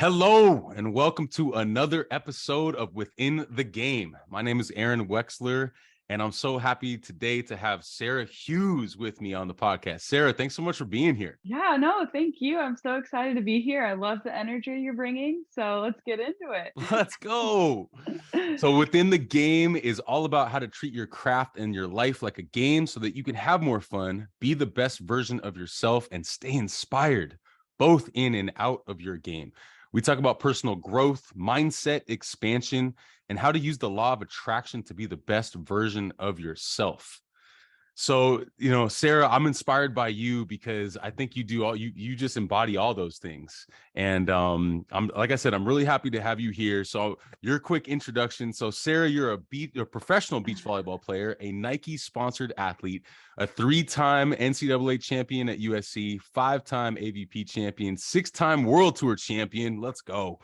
Hello, and welcome to another episode of Within the Game. My name is Aaron Wexler, and I'm so happy today to have Sara Hughes with me on the podcast. Sara, thanks so much for being here. Yeah, no, thank you. I'm so excited to be here. I love the energy you're bringing. So let's get into Let's go. it. So, Within the Game is all about how to treat your craft and your life like a game so that you can have more fun, be the best version of yourself, and stay inspired, both in and out of your game. We talk about personal growth, mindset expansion, and how to use the law of attraction to be the best version of yourself. So, Sara, I'm inspired by you because I think you do you just embody all those things. And I'm like I said, I'm really happy to have you here. So, your quick introduction. So, Sara, you're a professional beach volleyball player, a Nike sponsored athlete, a 3-time NCAA champion at USC, 5-time AVP champion, 6-time World Tour champion. Let's go.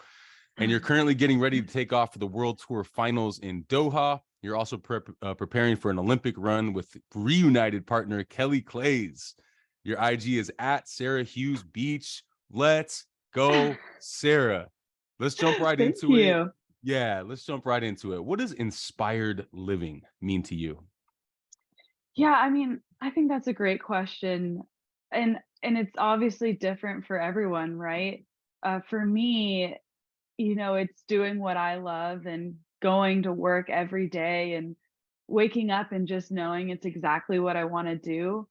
And you're currently getting ready to take off for the World Tour Finals in Doha. You're also preparing for an Olympic run with reunited partner Kelly Clays. Your IG is at Sara Hughes Beach. Let's go, Sara. Let's jump right Thank into it. you. Yeah, let's jump right into it. What does inspired living mean to you? Yeah, I think that's a great question. And it's obviously different for everyone, right? For me, it's doing what I love and going to work every day and waking up and just knowing it's exactly what I want to do.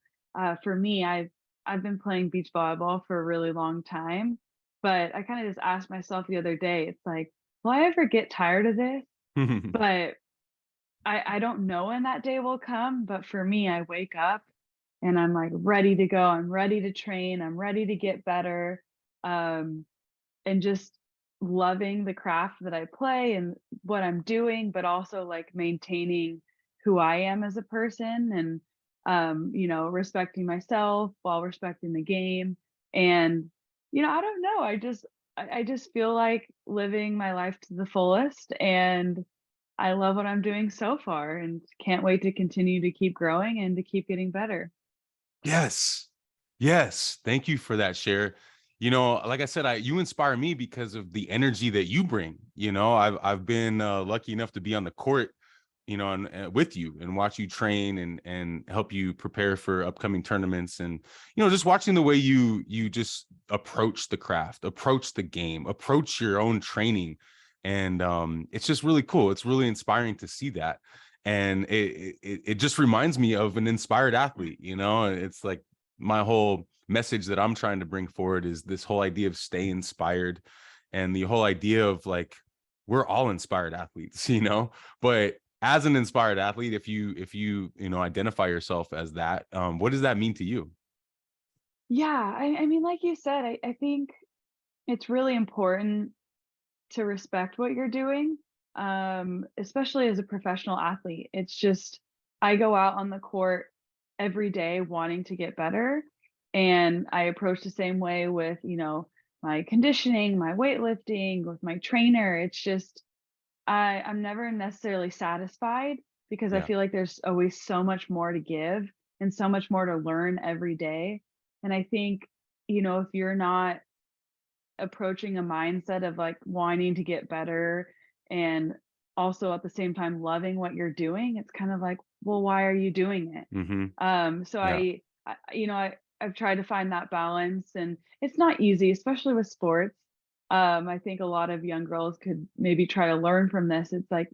For me, I've been playing beach volleyball for a really long time, but I kind of just asked myself the other day, it's like, will I ever get tired of this? But I don't know when that day will come. But for me, I wake up and I'm like ready to go. I'm ready to train. I'm ready to get better. Um, and just loving the craft that I play and what I'm doing, but also like maintaining who I am as a person and respecting myself while respecting the game. And I don't know, I just feel like living my life to the fullest, and I love what I'm doing so far and can't wait to continue to keep growing and to keep getting better. Yes. Yes. Thank you for that share. Like I said, you inspire me because of the energy that you bring. I've been lucky enough to be on the court, and with you and watch you train and help you prepare for upcoming tournaments, and just watching the way you just approach the craft, approach the game, approach your own training, and it's just really cool. It's really inspiring to see that. And it just reminds me of an inspired athlete. It's like my whole message that I'm trying to bring forward is this whole idea of stay inspired, and the whole idea of like we're all inspired athletes, but as an inspired athlete, if you identify yourself as that, what does that mean to you? Yeah, like you said, I think it's really important to respect what you're doing, especially as a professional athlete. It's just, I go out on the court every day wanting to get better. And I approach the same way with, my conditioning, my weightlifting, with my trainer. It's just, I'm never necessarily satisfied because I Yeah. feel like there's always so much more to give and so much more to learn every day. And I think, if you're not approaching a mindset of like wanting to get better and also at the same time loving what you're doing, it's kind of like, well, why are you doing it? Mm-hmm. So Yeah. I've tried to find that balance, and it's not easy, especially with sports. I think a lot of young girls could maybe try to learn from this. It's like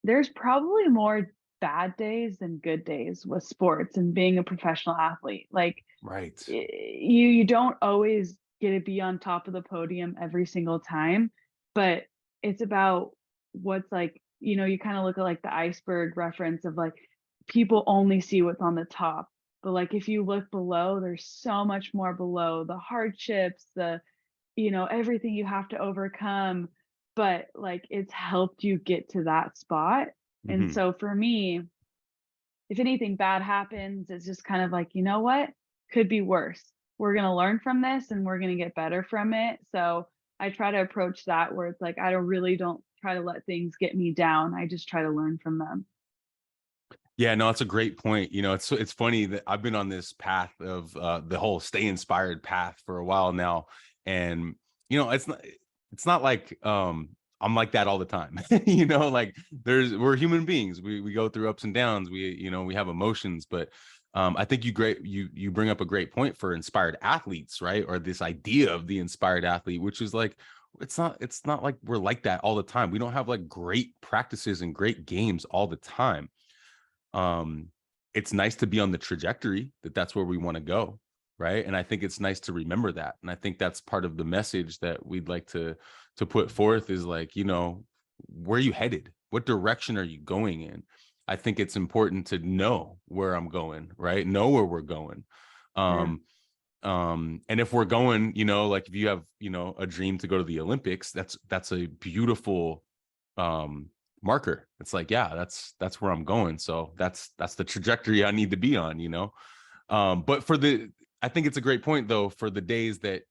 there's probably more bad days than good days with sports and being a professional athlete. Like Right. you don't always get to be on top of the podium every single time, but it's about what's like, you kind of look at like the iceberg reference of like people only see what's on the top. But like if you look below, there's so much more below, the hardships, the everything you have to overcome, but like it's helped you get to that spot. And Mm-hmm. so for me, if anything bad happens, it's just kind of like, you know what? Could be worse. We're going to learn from this and we're going to get better from it. So I try to approach that where it's like, don't try to let things get me down. I just try to learn from them. Yeah, no, it's a great point. It's funny that I've been on this path of the whole stay inspired path for a while now, and it's not it's not like I'm like that all the time. Like we're human beings. We go through ups and downs. We have emotions, but I think you bring up a great point for inspired athletes, right? Or this idea of the inspired athlete, which is like it's not like we're like that all the time. We don't have like great practices and great games all the time. um it's nice to be on the trajectory that's where we want to go, right? And I think it's nice to remember that, and I think that's part of the message that we'd like to put forth is like, where are you headed, what direction are you going in? I think it's important to know where I'm going, right? Know where we're going. Yeah. And if we're going, like if you have, a dream to go to the Olympics, that's a beautiful um marker. It's like, yeah, that's where I'm going. So that's the trajectory I need to be on, but I think it's a great point though, for the days that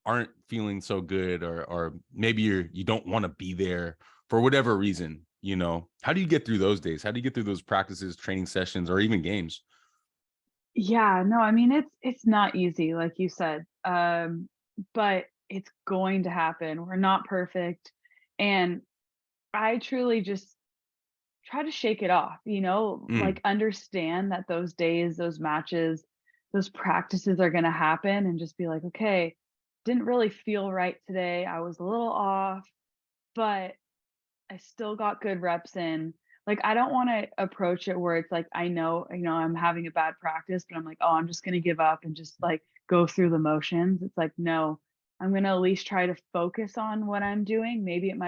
aren't feeling so good, or maybe you don't want to be there for whatever reason. How do you get through those days? How do you get through those practices, training sessions, or even games? Yeah, no, I mean, it's not easy, like you said, but it's going to happen. We're not perfect, and I truly just try to shake it off, Mm, like, understand that those days, those matches, those practices are gonna happen and just be like, "Okay, didn't really feel right today. I was a little off, but I still got good reps in." Like, I don't wanna approach it where it's like, I know, I'm having a bad practice, but I'm like, "Oh, I'm just gonna give up and just, like, go through the motions." It's like, no, I'm gonna at least try to focus on what I'm doing. Maybe I'm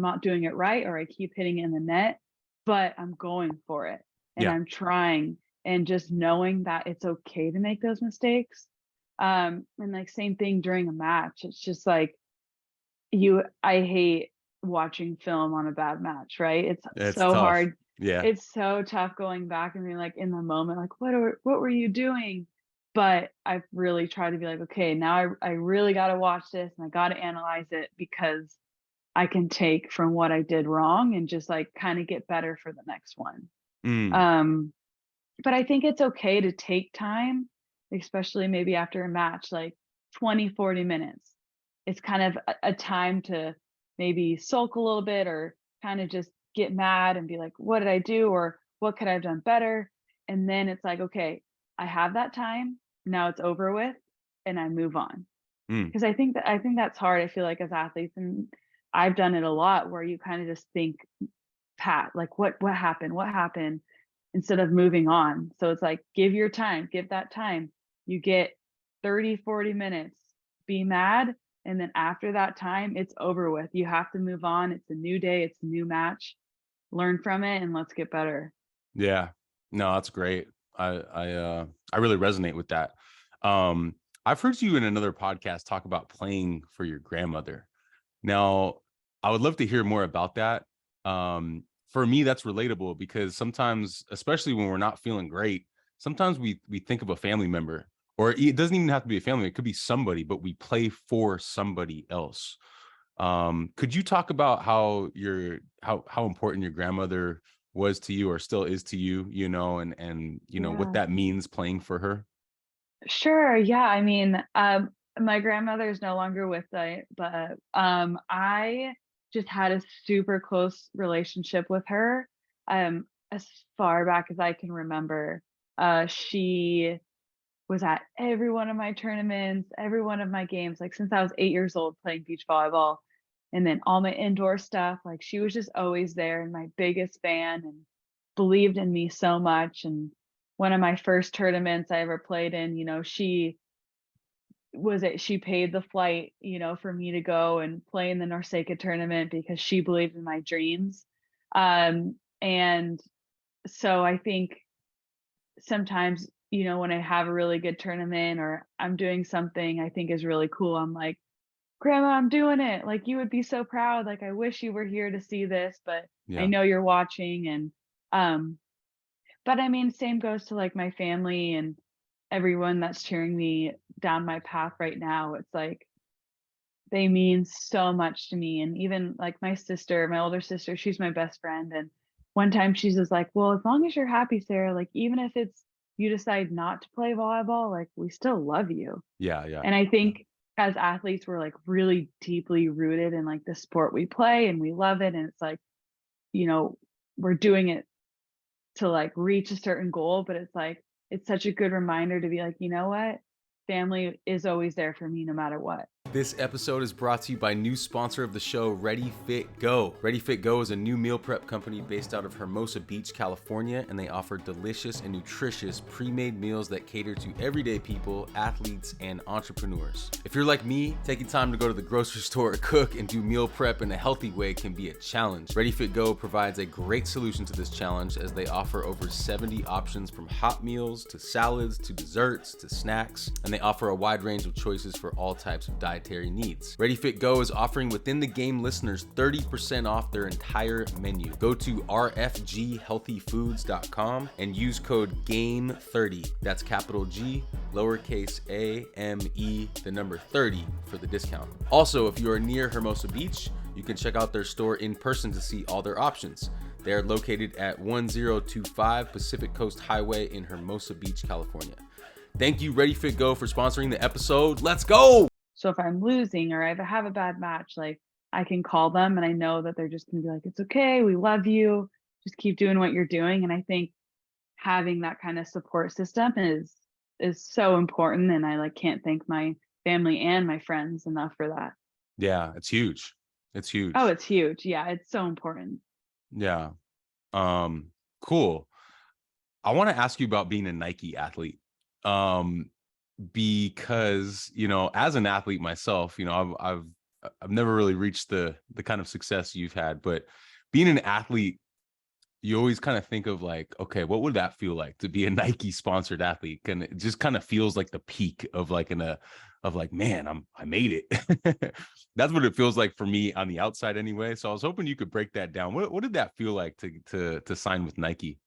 not doing it right, or I keep hitting it in the net, but I'm going for it, and yeah. I'm trying, and just knowing that it's okay to make those mistakes. And, like, same thing during a match. It's just like, I hate watching film on a bad match, right? It's It's so tough. hard. Yeah. It's so tough going back and being like in the moment, like, what were you doing? But I've really tried to be like, okay, now I really gotta watch this and I gotta analyze it, because I can take from what I did wrong and just like kind of get better for the next one. Mm, Um, but I think it's okay to take time, especially maybe after a match, like 20, 40 minutes. It's kind of a time to maybe sulk a little bit, or kind of just get mad and be like, what did I do? Or what could I have done better? And then it's like, okay, I have that time. Now it's over with, and I move on. mm. Because I think that's hard. I feel like as athletes, and I've done it a lot, where you kind of just think, pat, like what happened? What happened? Instead of moving on. So it's like, give your time, give that time. You get 30, 40 minutes, be mad. And then after that time, it's over with. You have to move on. It's a new day, it's a new match. Learn from it and let's get better. Yeah. No, that's great. I really resonate with that. Um, I've heard you in another podcast talk about playing for your grandmother. Now, I would love to hear more about that. For me, that's relatable because sometimes, especially when we're not feeling great, sometimes we think of a family member, or it doesn't even have to be a family, it could be somebody, but we play for somebody else. Could you talk about how important your grandmother was to you, or still is to you, and what Yeah. that means playing for her? Sure. Yeah. I mean, my grandmother is no longer with us, but I just had a super close relationship with her, as far back as I can remember. She was at every one of my tournaments, every one of my games, like since I was 8 years old playing beach volleyball, and then all my indoor stuff. Like she was just always there and my biggest fan, and believed in me so much. And one of my first tournaments I ever played in, she paid the flight, for me to go and play in the Norseca tournament because she believed in my dreams. And so I think sometimes, when I have a really good tournament or I'm doing something I think is really cool, I'm like, "Grandma, I'm doing it. Like, you would be so proud. Like, I wish you were here to see this, but I Yeah. know you're watching." And, um, but I mean, same goes to like my family and everyone that's cheering me down my path right now. It's like they mean so much to me. And even like my sister, my older sister, she's my best friend. And one time she's just like, "Well, as long as you're happy, Sarah, like, even if it's you decide not to play volleyball, like, we still love you." Yeah. Yeah. And I Yeah. think as athletes, we're like really deeply rooted in like the sport we play and we love it. And it's like, you know, we're doing it to like reach a certain goal, but it's like, it's such a good reminder to be like, you know what? Family is always there for me no matter what. This episode is brought to you by new sponsor of the show, Ready Fit Go. Ready Fit Go is a new meal prep company based out of Hermosa Beach, California, and they offer delicious and nutritious pre-made meals that cater to everyday people, athletes, and entrepreneurs. If you're like me, taking time to go to the grocery store to cook and do meal prep in a healthy way can be a challenge. Ready Fit Go provides a great solution to this challenge as they offer over 70 options from hot meals to salads to desserts to snacks, and they offer a wide range of choices for all types of dietary needs. Ready Fit Go is offering Within the Game listeners 30% off their entire menu. Go to rfghealthyfoods.com and use code GAME30. That's capital G, lowercase a, M-E, the number 30 for the discount. Also, if you are near Hermosa Beach, you can check out their store in person to see all their options. They are located at 1025 Pacific Coast Highway in Hermosa Beach, California. Thank you, Ready Fit Go, for sponsoring the episode. Let's go! So if I'm losing or I have a bad match, like I can call them and I know that they're just gonna be like, it's okay, we love you, just keep doing what you're doing. And I think having that kind of support system is so important. And I like can't thank my family and my friends enough for that. Yeah, it's huge. It's Oh, huge. it's huge. Yeah, it's so important. Yeah. Cool. I want to ask you about being a Nike athlete. Um, because, as an athlete myself, I've never really reached the kind of success you've had, but being an athlete, you always kind of think of like, okay, what would that feel like to be a Nike sponsored athlete? And it just kind of feels like the peak of like man, I made it. That's what it feels like for me on the outside anyway. So I was hoping you could break that down. What did that feel like to sign with Nike?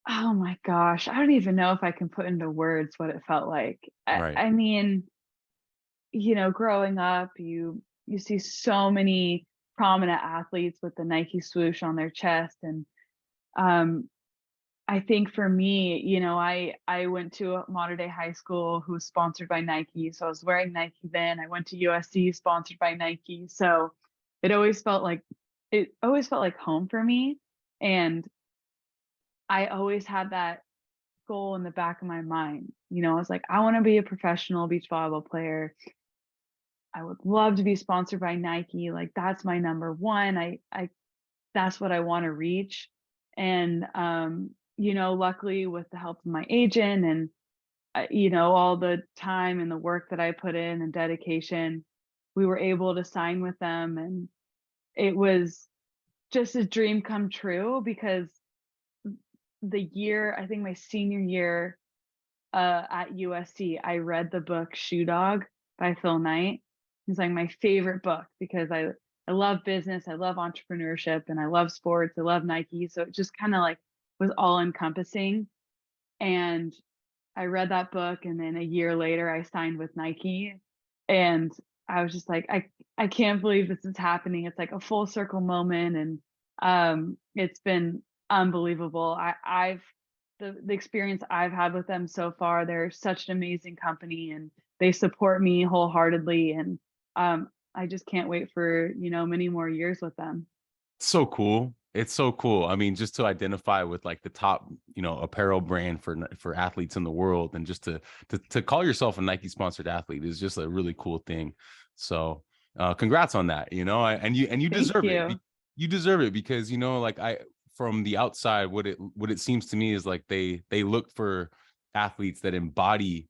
Oh my gosh. I don't even know if I can put into words what it felt like. I, Right. I mean, growing up, you see so many prominent athletes with the Nike swoosh on their chest. And um I think for me, I went to a modern day high school who was sponsored by Nike. So I was wearing Nike then. I went to USC sponsored by Nike. So it always felt like home for me. And I always had that goal in the back of my mind. I was like, I want to be a professional beach volleyball player. I would love to be sponsored by Nike. Like that's my number one. I that's what I want to reach. And luckily with the help of my agent and all the time and the work that I put in and dedication, we were able to sign with them, and it was just a dream come true because I think my senior year at USC, I read the book Shoe Dog by Phil Knight. It's like my favorite book because I love business, I love entrepreneurship, and I love sports. I love Nike, so it just kind of like was all encompassing. And I read that book, and then a year later, I signed with Nike, and I was just like, I can't believe this is happening. It's like a full circle moment, and it's been unbelievable. I've the experience I've had with them so far. They're such an amazing company, and they support me wholeheartedly, and I just can't wait for many more years with them. So cool. It's so cool. I mean, just to identify with like the top, apparel brand for athletes in the world, and just to call yourself a Nike sponsored athlete is just a really cool thing. So, congrats on that. And you Thank deserve it. you. You deserve it because like from the outside, what it seems to me is like they look for athletes that embody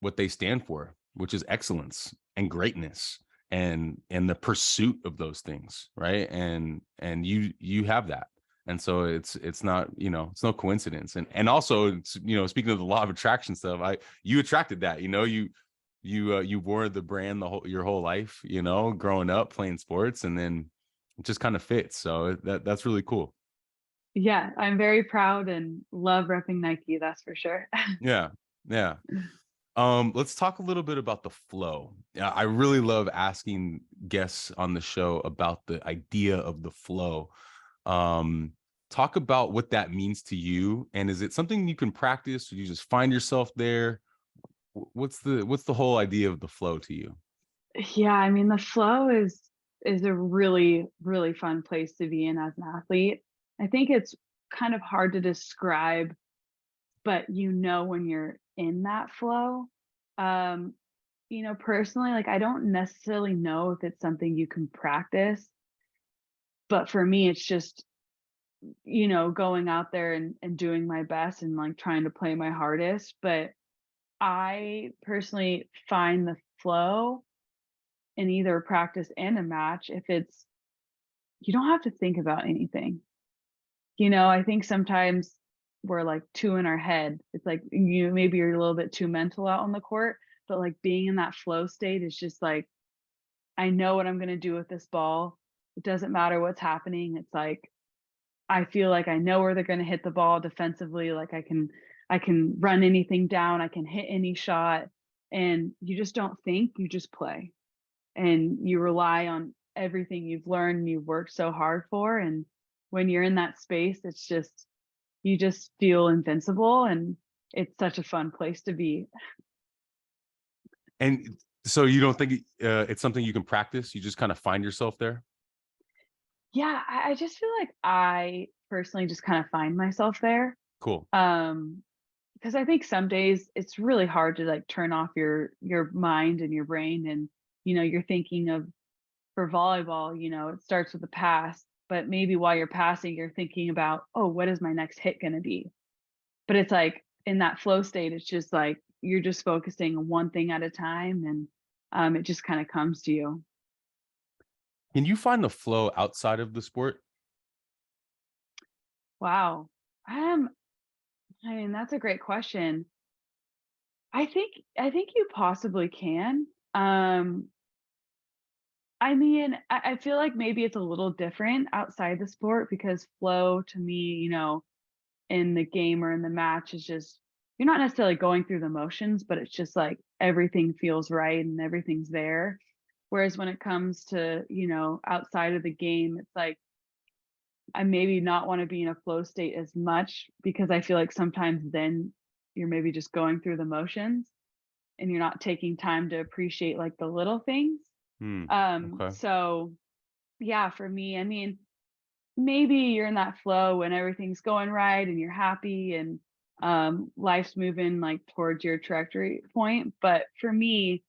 what they stand for, which is excellence and greatness and the pursuit of those things, right? And you have that. And so it's not, it's no coincidence. And also it's, speaking of the law of attraction stuff, you attracted that, you wore the brand your whole life, growing up playing sports, and then it just kind of fits. So that's really cool. Yeah, I'm very proud and love repping Nike, that's for sure. Yeah. Yeah. Let's talk a little bit about the flow. Yeah, I really love asking guests on the show about the idea of the flow. Um, Talk about what that means to you, and is it something you can practice, or you just find yourself there? What's the whole idea of the flow to you? Yeah, I mean, the flow is a really, really fun place to be in as an athlete. I think it's kind of hard to describe, but when you're in that flow. Um, personally, like I don't necessarily know if it's something you can practice, but for me, it's just, going out there and doing my best and like trying to play my hardest. But I personally find the flow in either a practice and a match if it's you don't have to think about anything. I think sometimes we're like too in our head. It's like maybe you're a little bit too mental out on the court, but like being in that flow state is just like, I know what I'm going to do with this ball. It doesn't matter what's happening. It's like I feel like I know where they're going to hit the ball defensively. Like I can run anything down. I can hit any shot, and you just don't think, you just play. And you rely on everything you've learned and you've worked so hard for. And when you're in that space, it's just, you just feel invincible, and it's such a fun place to be. And so you don't think it's something you can practice? You just kind of find yourself there? Yeah, I just feel like I personally just kind of find myself there. Cool. Um, because I think some days it's really hard to like turn off your mind and your brain, and you're thinking of, for volleyball, it starts with a pass, but maybe while you're passing, you're thinking about, oh, what is my next hit going to be? But it's like in that flow state, it's just like you're just focusing on one thing at a time, and it just kind of comes to you. Can you find the flow outside of the sport? Wow. Um, I mean, that's a great question. I think you possibly can. Um, I mean, I feel like maybe it's a little different outside the sport, because flow to me, in the game or in the match is just, you're not necessarily going through the motions, but it's just like everything feels right and everything's there. Whereas when it comes to, outside of the game, it's like I maybe not want to be in a flow state as much, because I feel like sometimes then you're maybe just going through the motions and you're not taking time to appreciate like the little things. Hmm. Okay. So yeah, for me, I mean, maybe you're in that flow when everything's going right and you're happy, and life's moving like towards your trajectory point. But for me,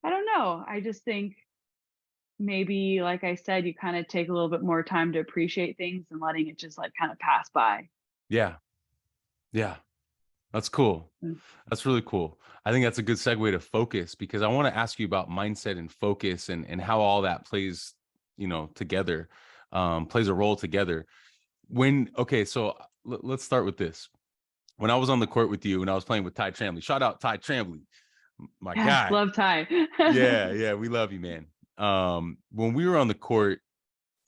I don't know. I just think maybe, like I said, you kind of take a little bit more time to appreciate things and letting it just like kind of pass by. Yeah. Yeah. That's cool. Mm. That's really cool. I think that's a good segue to focus, because I want to ask you about mindset and focus, and how all that plays, together, plays a role together. Let's start with this. When I was on the court with you and I was playing with Ty Tramley, shout out Ty Tramley, my Yes, guy. love Ty. Yeah, yeah, we love you, man. When we were on the court,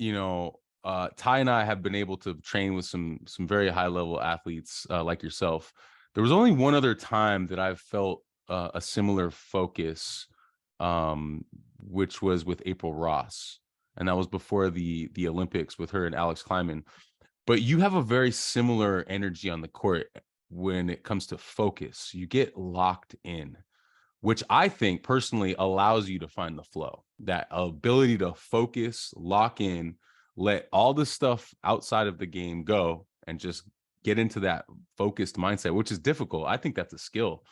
Ty and I have been able to train with some very high level athletes like yourself. There was only one other time that I've felt a similar focus, which was with April Ross, and that was before the Olympics with her and Alex Kleiman. But you have a very similar energy on the court when it comes to focus. You get locked in, which I think personally allows you to find the flow, that ability to focus, lock in, let all the stuff outside of the game go, and just get into that focused mindset, which is difficult. I think that's a skill.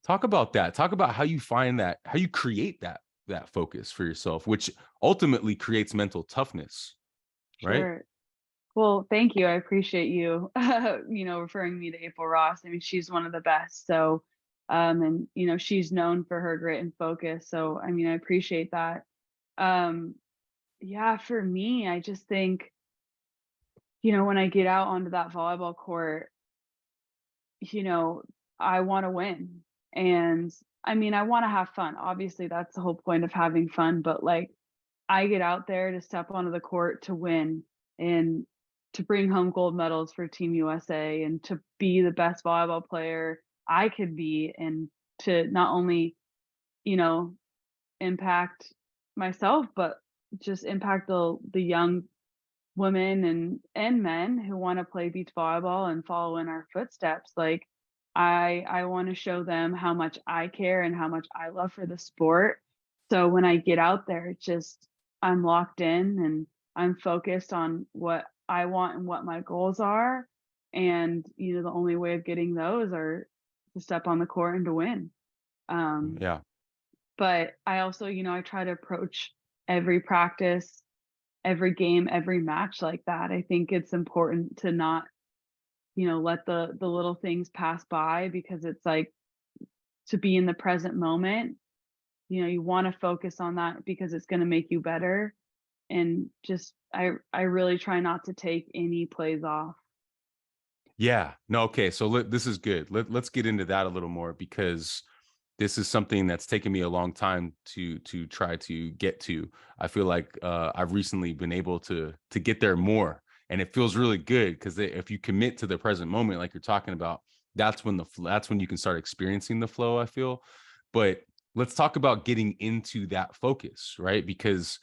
Talk about that. Talk about how you find that, how you create that focus for yourself, which ultimately creates mental toughness, right? Sure. Well, thank you. I appreciate you, referring me to April Ross. I mean, she's one of the best. So, and she's known for her grit and focus. So, I mean, I appreciate that. Um, yeah, for me, I just think, when I get out onto that volleyball court, you know, I want to win. And I mean, I want to have fun. Obviously, that's the whole point of having fun. But like, I get out there to step onto the court to win, and to bring home gold medals for Team USA, and to be the best volleyball player I could be, and to not only, you know, impact myself, but just impact the young women and men who want to play beach volleyball and follow in our footsteps. Like, I want to show them how much I care and how much I love for the sport. So when I get out there, it's just I'm locked in and I'm focused on what I want and what my goals are. And the only way of getting those are to step on the court and to win. Um, Yeah. but I also, I try to approach every practice, every game, every match like that. I think it's important to not, let the little things pass by because it's like to be in the present moment. You want to focus on that because it's going to make you better. And just I really try not to take any plays off. Yeah. No, okay. So this is good. Let's get into that a little more because this is something that's taken me a long time to try to get to. I feel like I've recently been able to get there more, and it feels really good because if you commit to the present moment, like you're talking about, that's when you can start experiencing the flow. I feel, but let's talk about getting into that focus, right? Because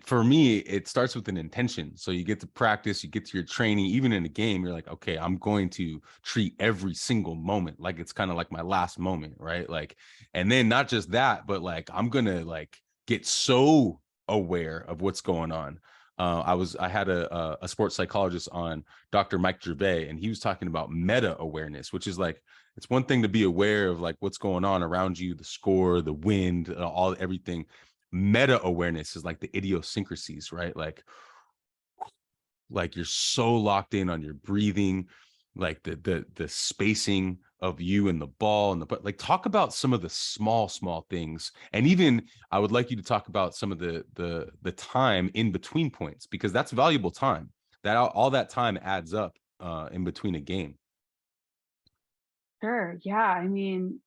for me, it starts with an intention. So you get to practice, you get to your training, even in a game, you're like, okay, I'm going to treat every single moment like it's kind of like my last moment, right? Like, and then not just that, but like I'm gonna like get so aware of what's going on. I had a sports psychologist on, Dr. Mike Gervais, and he was talking about meta awareness, which is like it's one thing to be aware of like what's going on around you, the score, the wind, all everything. Meta awareness is like the idiosyncrasies, right? Like you're so locked in on your breathing, like the spacing of you and the ball and the but like talk about some of the small things. And even I would like you to talk about some of the time in between points, because that's valuable time. That all that time adds up in between a game. Sure. Yeah. I mean,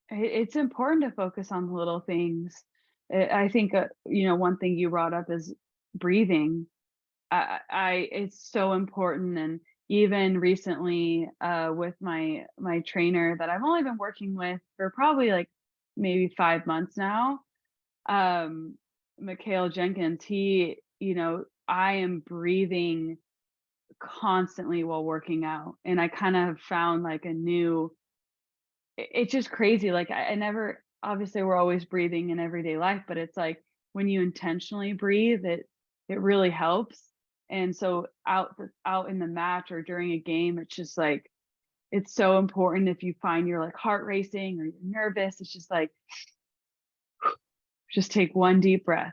it's important to focus on the little things. I think, one thing you brought up is breathing. It's so important. And even recently, with my trainer that I've only been working with for probably like maybe 5 months now, Mykel Jenkins, I am breathing constantly while working out, and I kind of found like a new it's just crazy, like, I never obviously, we're always breathing in everyday life, but it's like when you intentionally breathe, it really helps, and so out in the match or during a game, it's just like it's so important if you find you're, like, heart racing or you're nervous, it's just like, just take one deep breath,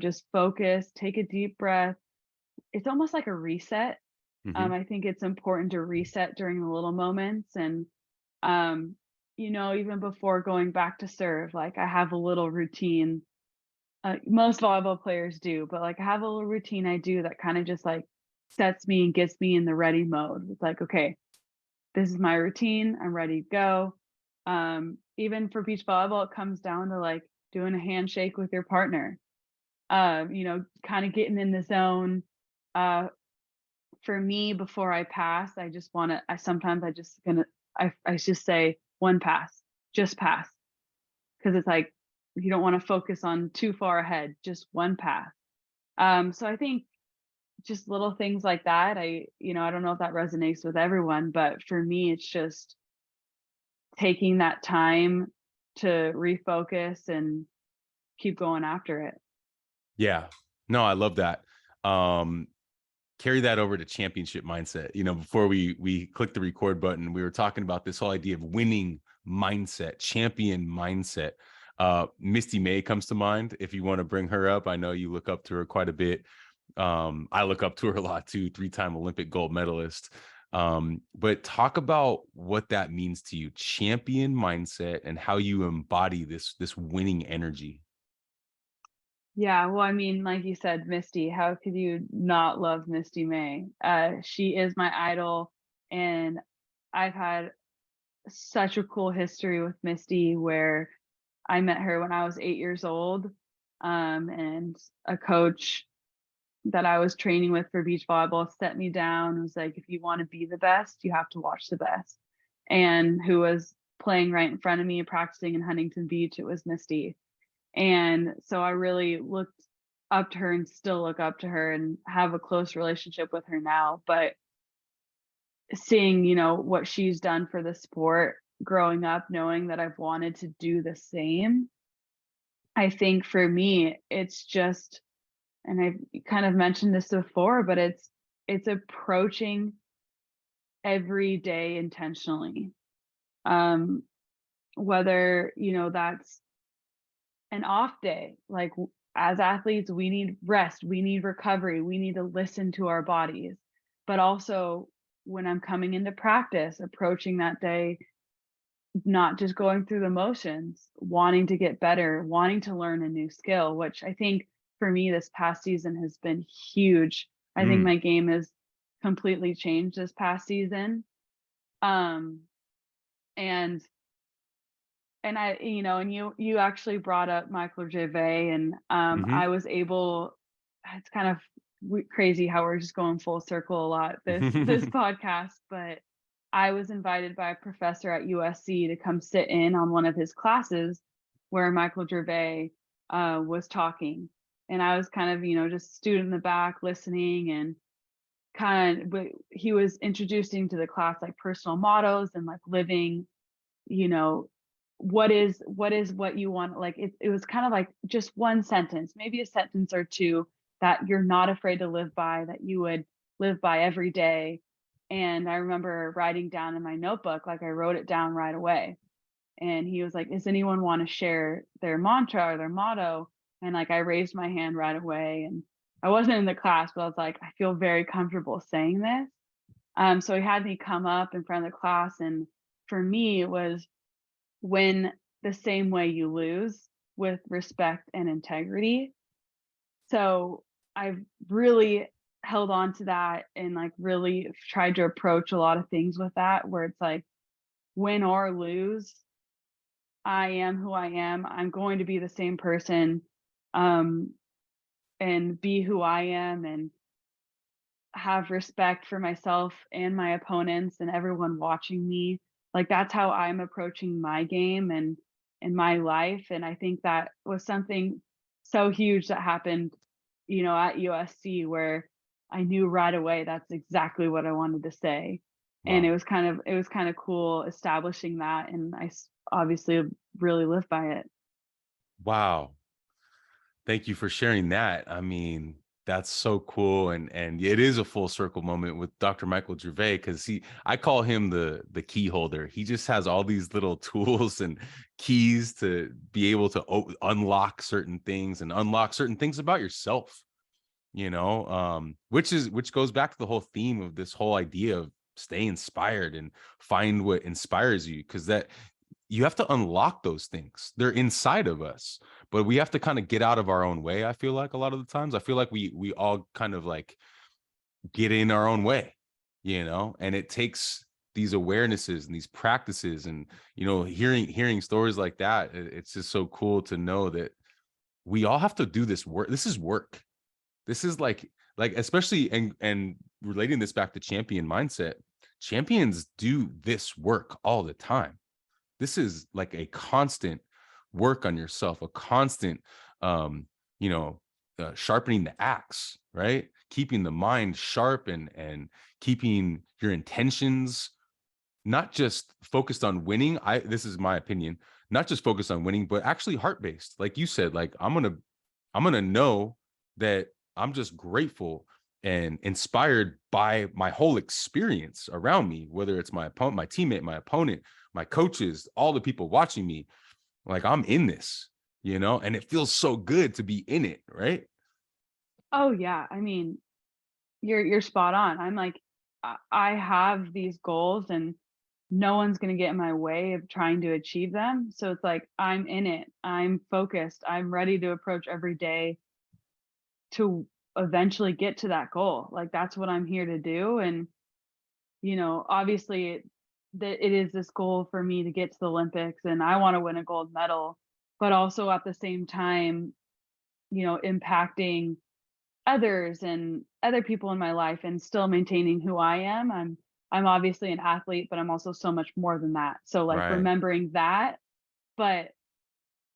just focus, take a deep breath. It's almost like a reset. Hmm. I think it's important to reset during the little moments and Um, even before going back to serve, like I have a little routine. Most volleyball players do, but like I have a little routine I do that kind of just like sets me and gets me in the ready mode. It's like, okay, this is my routine. I'm ready to go. Even for beach volleyball, it comes down to like doing a handshake with your partner. Kind of getting in the zone. Uh, for me, before I pass, I just want to. I sometimes I just gonna. I just say one pass, just pass, because it's like you don't want to focus on too far ahead, just one pass. So I think just little things like that. I don't know if that resonates with everyone, but for me, it's just taking that time to refocus and keep going after it. Yeah. No, I love that. Um, Carry that over to championship mindset. Before we click the record button, we were talking about this whole idea of winning mindset, champion mindset. Misty May comes to mind. If you want to bring her up, I know you look up to her quite a bit. I look up to her a lot too, 3-time Olympic gold medalist. But talk about what that means to you, champion mindset, and how you embody this winning energy. Yeah, well, I mean, like you said, Misty, how could you not love Misty May? She is my idol, and I've had such a cool history with Misty where I met her when I was 8 years old. And a coach that I was training with for beach volleyball set me down and was like, if you want to be the best, you have to watch the best. And who was playing right in front of me, practicing in Huntington Beach, it was Misty. And so I really looked up to her and still look up to her and have a close relationship with her now. But seeing, what she's done for the sport growing up, knowing that I've wanted to do the same. I think for me, it's just, and I've kind of mentioned this before, but it's approaching every day intentionally. Um, whether, that's an off day, like as athletes, we need rest, we need recovery, we need to listen to our bodies. But also when I'm coming into practice, approaching that day, not just going through the motions, wanting to get better, wanting to learn a new skill, which I think for me this past season has been huge. I think Mm, my game has completely changed this past season. Um, and and you actually brought up Mykel Jenkins, and hmm I was able. It's kind of crazy how we're just going full circle a lot this podcast, but I was invited by a professor at USC to come sit in on one of his classes where Mykel Jenkins was talking, and I was kind of just student in the back listening and but he was introducing to the class like personal mottos and like living, you know, what you want, like it was kind of like just one sentence, maybe a sentence or two that you're not afraid to live by, that you would live by every day. And I remember writing down in my notebook, like I wrote it down right away. And he was like, does anyone want to share their mantra or their motto? And like I raised my hand right away, and I wasn't in the class, but I was like, I feel very comfortable saying this. So he had me come up in front of the class, and for me it was win the same way you lose, with respect and integrity. So I've really held on to that and like really tried to approach a lot of things with that, where it's like win or lose, I am who I am. I'm going to be the same person, um, and be who I am, and have respect for myself and my opponents and everyone watching me. Like that's how I'm approaching my game and in my life. And I think that was something so huge that happened, at USC, where I knew right away that's exactly what I wanted to say. And Wow. it was kind of cool establishing that, and obviously really live by it. Wow. Thank you for sharing that. I mean, that's so cool, and it is a full circle moment with Dr. Mykel Jenkins, because I call him the key holder. He just has all these little tools and keys to be able to unlock certain things and unlock certain things about yourself. Which goes back to the whole theme of this whole idea of stay inspired and find what inspires you, because that you have to unlock those things. They're inside of us, but we have to kind of get out of our own way. I feel like a lot of the times, I feel like we all kind of like get in our own way, and it takes these awarenesses and these practices, and hearing stories like that. It's just so cool to know that we all have to do this work. This is work. This is like especially, and relating this back to champion mindset. Champions do this work all the time. This is like a constant work on yourself, a constant, um, sharpening the axe, right? Keeping the mind sharp, and keeping your intentions not just focused on winning. This is my opinion, not just focused on winning, but actually heart based. Like you said, like I'm gonna know that I'm just grateful and inspired by my whole experience around me, whether it's my opponent, my teammate, my opponent, my coaches, all the people watching me. Like I'm in this, and it feels so good to be in it, right? Oh yeah, I mean, you're spot on. I'm like, I have these goals, and no one's going to get in my way of trying to achieve them. So it's like I'm in it. I'm focused. I'm ready to approach every day to eventually get to that goal. Like that's what I'm here to do. And obviously that it is this goal for me to get to the Olympics, and I want to win a gold medal, but also at the same time, impacting others and other people in my life and still maintaining who I am. I'm obviously an athlete, but I'm also so much more than that. So like Right. remembering that, but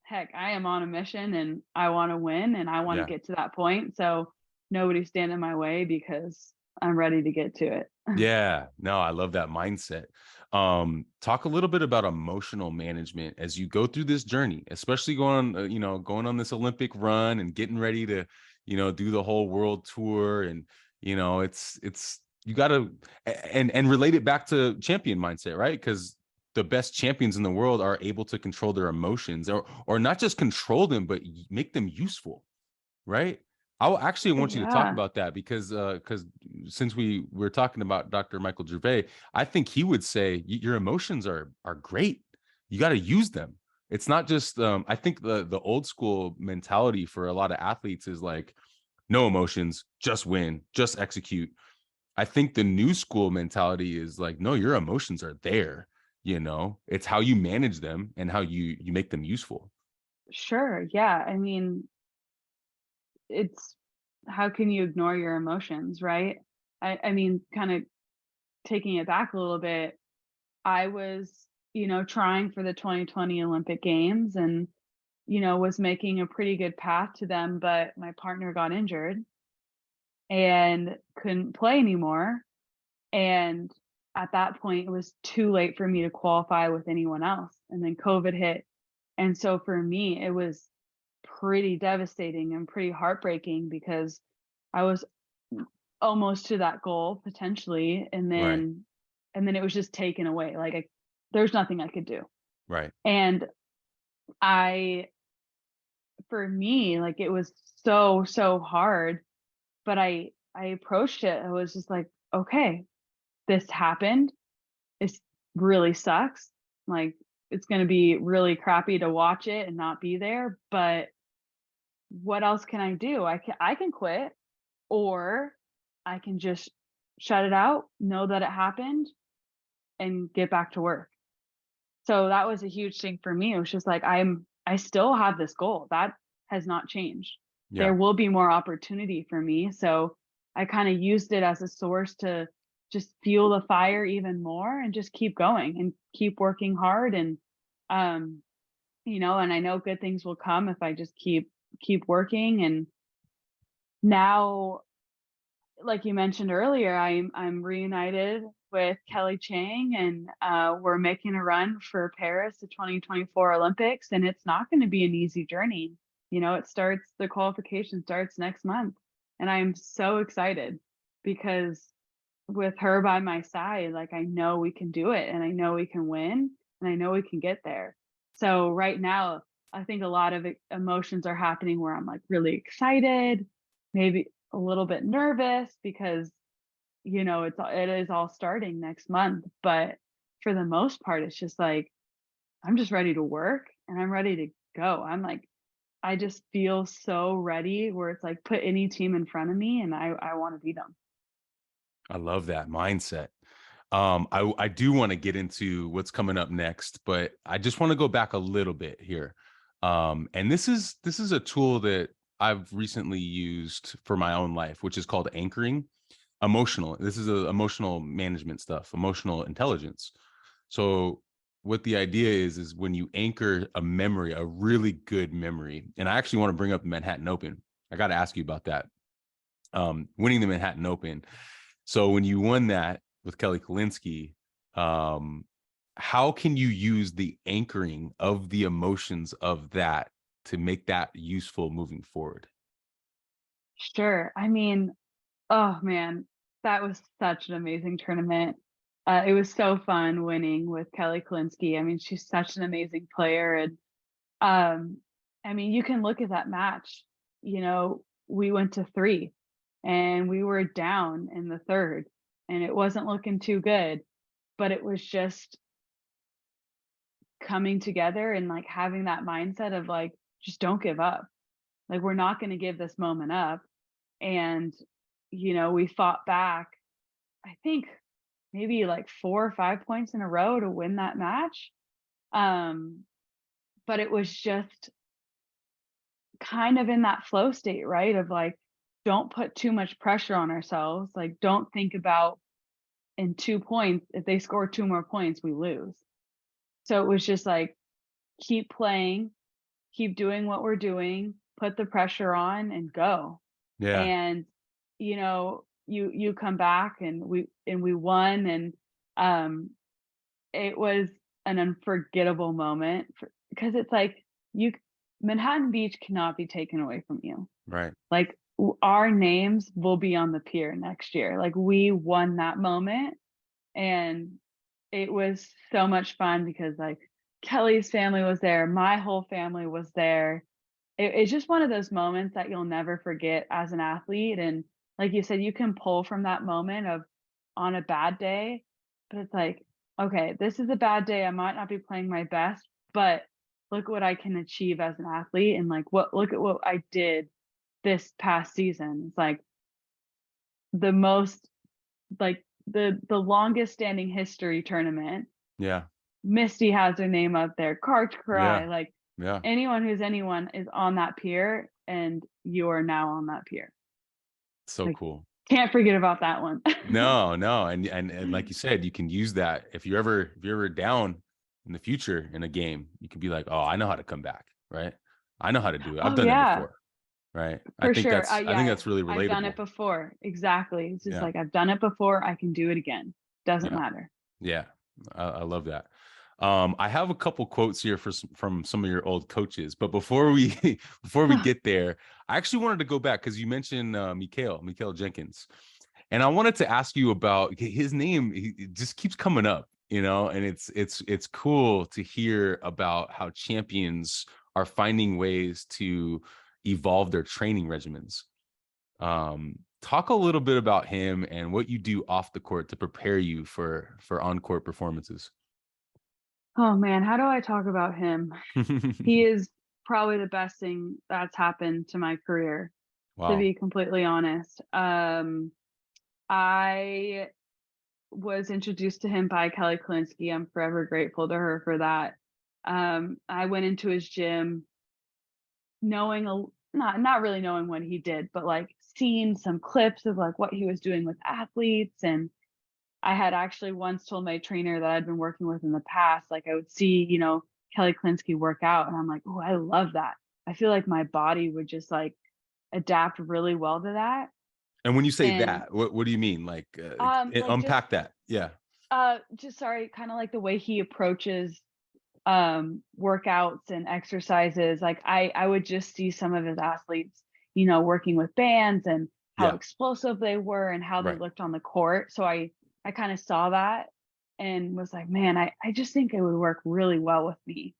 heck, I am on a mission and I want to win and I want to Yeah. get to that point. So nobody stand in my way, because I'm ready to get to it. Yeah, no, I love that mindset. Talk a little bit about emotional management as you go through this journey, especially going on, going on this Olympic run and getting ready to, do the whole world tour. And, it's, you got to, and relate it back to champion mindset, right? Because the best champions in the world are able to control their emotions, or not just control them, but make them useful, right? I actually want you to talk Yeah. about that because since we were talking about Dr. Mykel Gervais, I think he would say your emotions are great. You got to use them. It's not just I think the old school mentality for a lot of athletes is like no emotions, just win, just execute. I think the new school mentality is like no, your emotions are there, It's how you manage them and how you make them useful. Sure. Yeah. I mean, it's how can you ignore your emotions, right? I mean, kind of taking it back a little bit, I was, trying for the 2020 Olympic Games and, was making a pretty good path to them, but my partner got injured and couldn't play anymore. And at that point, it was too late for me to qualify with anyone else. And then COVID hit. And so for me, it was pretty devastating and pretty heartbreaking because I was almost to that goal potentially. And Right, then it was just taken away. Like there's nothing I could do. right, And I, for me, like it was so, so hard, but I approached it. I was just like, okay, this happened. It really sucks. Like it's going to be really crappy to watch it and not be there, but what else can I do? I can quit or I can just shut it out, know that it happened and get back to work. So that was a huge thing for me. It was just like I still have this goal. That has not changed. There yeah. will be more opportunity for me. So I kind of used it as a source to just fuel the fire even more and just keep going and keep working hard and um and I know good things will come if I just keep working. And now, like you mentioned earlier, I'm reunited with Kelly Chang, and we're making a run for Paris, the 2024 Olympics, and it's not going to be an easy journey. The qualification starts next month, and I'm so excited because with her by my side, like I know we can do it, and I know we can win, and I know we can get there. So right now, I think a lot of emotions are happening where I'm like really excited, maybe a little bit nervous because it is all starting next month, but for the most part it's just like I'm just ready to work and I'm ready to go. I'm like I just feel so ready where it's like put any team in front of me and I want to beat them. I love that mindset. I do want to get into what's coming up next, but I just want to go back a little bit here. And this is a tool that I've recently used for my own life, which is called anchoring. Emotional. This is a emotional management stuff, emotional intelligence. So what the idea is when you anchor a memory, a really good memory, and I actually want to bring up the Manhattan Open. I got to ask you about that. Winning the Manhattan Open. So when you won that with Kelly Kalinske, um, how can you use the anchoring of the emotions of that to make that useful moving forward? Sure. I mean, oh man, that was such an amazing tournament. It was so fun winning with Kelly Kalinske. I mean, she's such an amazing player. And I mean, you can look at that match. We went to three and we were down in the third and it wasn't looking too good, but it was just coming together and like having that mindset of like, just don't give up. Like, we're not going to give this moment up. And, we fought back, I think maybe like 4 or 5 points in a row to win that match. Um, but it was just kind of in that flow state, right? Of like, don't put too much pressure on ourselves. Like, don't think about in 2 points, if they score two more points, we lose. So it was just like, keep playing, keep doing what we're doing, put the pressure on and go. Yeah. And, you know, you come back and we won, and it was an unforgettable moment because it's like you Manhattan Beach cannot be taken away from you. Right. Like our names will be on the pier next year. Like we won that moment, and it was so much fun because like Kelly's family was there, my whole family was there. It's just one of those moments that you'll never forget as an athlete. And like you said, you can pull from that moment of on a bad day, but it's like, okay, this is a bad day. I might not be playing my best, but look what I can achieve as an athlete. And like, look at what I did this past season. It's like the most, like the longest standing history tournament. Yeah. Misty has her name up there, Karch Yeah. Cry, like Yeah. anyone who's anyone is on that pier, and you are now on that pier. So Like, cool. can't forget about that one. No, no. And like you said, you can use that if you're ever down in the future in a game, you can be like, oh, I know how to come back, right? I know how to do it. I've Oh done it yeah, before. Right. for sure. I think Yeah, that's really I've done it relatable. before. Exactly. It's just Yeah. like I've done it before. I can do it again. Doesn't Yeah. matter. Yeah. I love that. I have a couple quotes here from some of your old coaches, but before we before we get there, I actually wanted to go back because you mentioned Mykel Jenkins, and I wanted to ask you about his name. It just keeps coming up, and it's cool to hear about how champions are finding ways to evolve their training regimens. Talk a little bit about him and what you do off the court to prepare you for on-court performances. Oh man, how do I talk about him? He is probably the best thing that's happened to my career, to Wow. be completely honest. I was introduced to him by Kelly Klinsky. I'm forever grateful to her for that. I went into his gym knowing not really knowing what he did, but like seeing some clips of like what he was doing with athletes. And I had actually once told my trainer that I'd been working with in the past, like I would see, Kelly Klinsky work out, and I'm like, oh, I love that. I feel like my body would just like adapt really well to that. And when you say And that, what do you mean? Like, like just unpack that. Yeah. just sorry, kind of like the way he approaches workouts and exercises. Like I would just see some of his athletes, working with bands and how Yeah. explosive they were and how they Right. looked on the court. So I kind of saw that and was like, man, I just think it would work really well with me.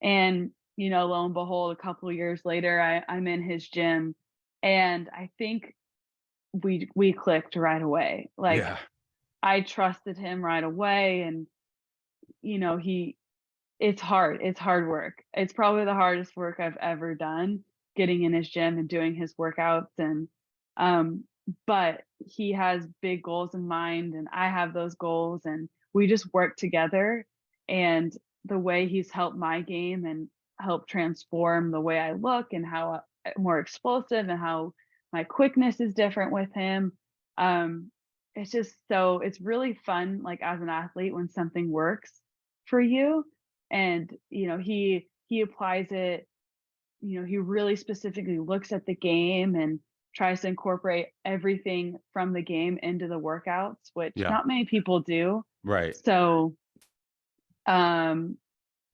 And lo and behold, a couple of years later, I'm in his gym, and I think we clicked right away. Like Yeah. I trusted him right away, and he it's hard. It's hard work. It's probably the hardest work I've ever done, getting in his gym and doing his workouts. And um but he has big goals in mind, and I have those goals, and we just work together. And the way he's helped my game and helped transform the way I look and how more explosive and how my quickness is different with him. um it's really fun, like as an athlete, when something works for you. And he applies it. He really specifically looks at the game and tries to incorporate everything from the game into the workouts, which Yeah. not many people do. Right. So um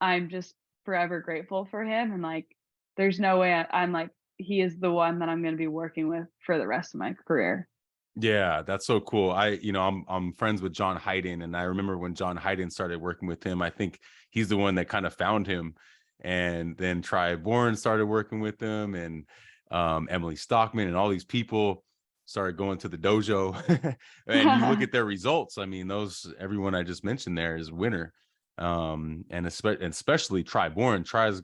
I'm just forever grateful for him. And like there's no way I'm like, he is the one that I'm going to be working with for the rest of my career. Yeah, that's so cool. I'm friends with John Hayden, and I remember when John Hayden started working with him. I think he's the one that kind of found him, and then Tri Bourne started working with him, and Emily Stockman, and all these people started going to the dojo. And you look at their results. I mean, everyone I just mentioned there is winner. And especially Tri Bourne. Tri's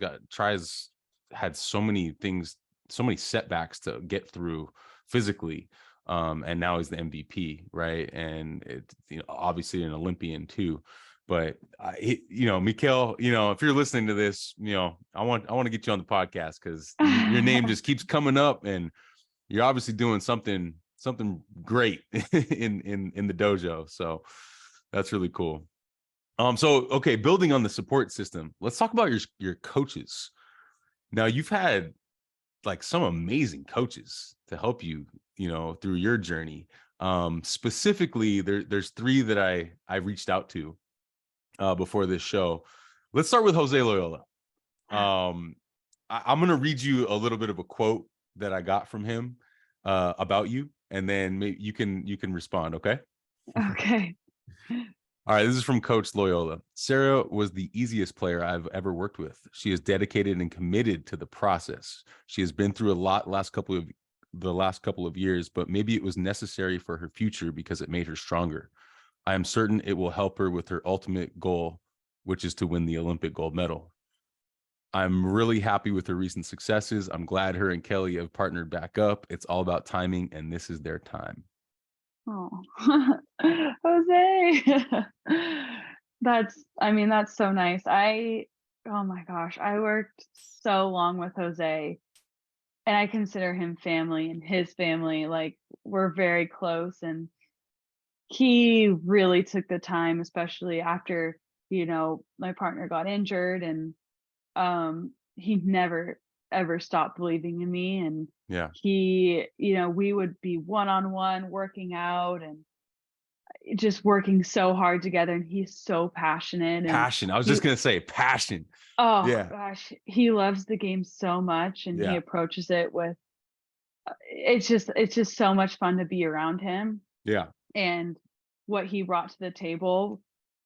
had so many things, so many setbacks to get through physically. And now he's the MVP, right? And it's obviously an Olympian too. But Mykel, if you're listening to this, I want to get you on the podcast because your name just keeps coming up, and you're obviously doing something great in the dojo. So that's really cool. So okay, building on the support system, let's talk about your coaches. Now you've had like some amazing coaches to help you, through your journey. Specifically, there's three that I reached out to before this show. Let's start with Jose Loyola. I'm going to read you a little bit of a quote that I got from him about you, and then maybe you can respond. Okay. Okay. All right. This is from Coach Loyola. Sara was the easiest player I've ever worked with. She is dedicated and committed to the process. She has been through a lot the last couple of years, but maybe it was necessary for her future because it made her stronger. I am certain it will help her with her ultimate goal, which is to win the Olympic gold medal. I'm really happy with her recent successes. I'm glad her and Kelly have partnered back up. It's all about timing, and this is their time. Oh, Jose. I mean, that's so nice. Oh my gosh, I worked so long with Jose, and I consider him family and his family. Like, we're very close, and he really took the time, especially after, my partner got injured, and he never ever stopped believing in me. And Yeah. we would be one-on-one working out and just working so hard together, and he's so passionate. And Passion. I was he just going to say passion. oh Yeah. gosh, he loves the game so much, and he Yeah. approaches it with it's just so much fun to be around him Yeah. and what he brought to the table.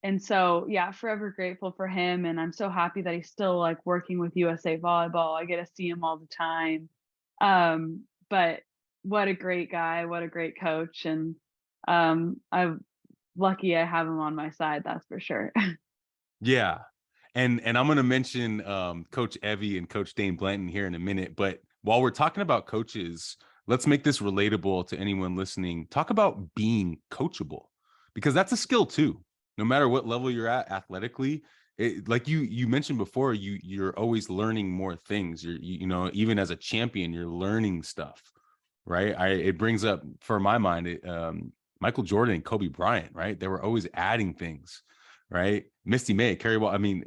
And so, yeah, forever grateful for him, and I'm so happy that he's still, like, working with USA Volleyball. I get to see him all the time. But what a great guy, what a great coach, and, I'm lucky I have him on my side, that's for sure. Yeah. And I'm going to mention Coach Evie and Coach Dane Blanton here in a minute. But while we're talking about coaches, let's make this relatable to anyone listening. Talk about being coachable, because that's a skill too. No matter what level you're at athletically, like you mentioned before, you're always learning more things. Even as a champion, you're learning stuff, right? It brings up, for my mind, Michael Jordan and Kobe Bryant, right? They were always adding things, right? Misty May, Carrie Wall. I mean,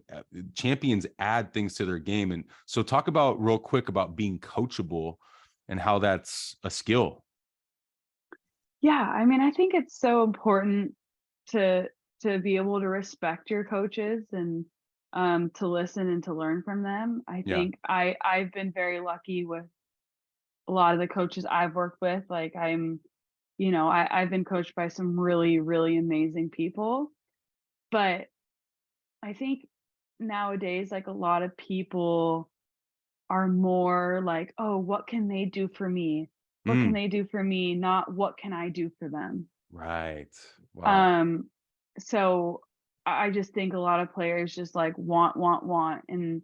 champions add things to their game. And so talk about real quick about being coachable and how that's a skill. Yeah, I mean, I think it's so important to be able to respect your coaches and to listen and to learn from them. I Yeah. think I've been very lucky with a lot of the coaches I've worked with. Like, I've been coached by some really, really amazing people. But I think nowadays, like, a lot of people are more like, oh, what can they do for me? What can Mm, they do for me? Not what can I do for them? right. Wow. Um, so I just think a lot of players just like want, and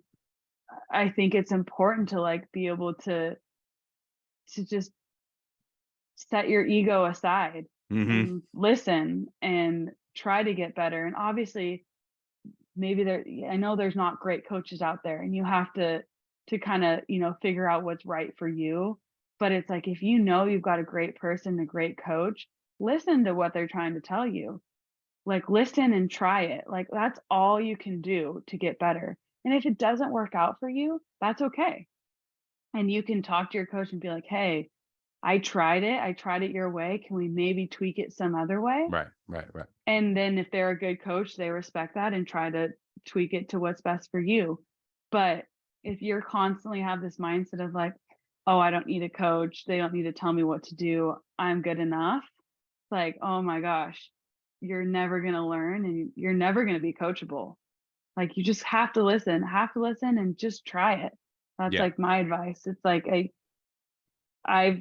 I think it's important to like be able to just set your ego aside Hmm. and listen and try to get better. And obviously, maybe I know there's not great coaches out there, and you have to kind of figure out what's right for you. But it's like, if you've got a great person, a great coach, listen to what they're trying to tell you. Like, listen and try it. Like, that's all you can do to get better. And if it doesn't work out for you, that's okay. And you can talk to your coach and be like, "Hey, I tried it. I tried it your way. Can we maybe tweak it some other way?" Right. Right. Right. And then if they're a good coach, they respect that and try to tweak it to what's best for you. But if you're constantly have this mindset of like, "Oh, I don't need a coach. They don't need to tell me what to do. I'm good enough." Like, oh my gosh, you're never going to learn, and you're never going to be coachable. Like, you just have to listen and just try it. That's Yeah. like my advice. It's like, I've,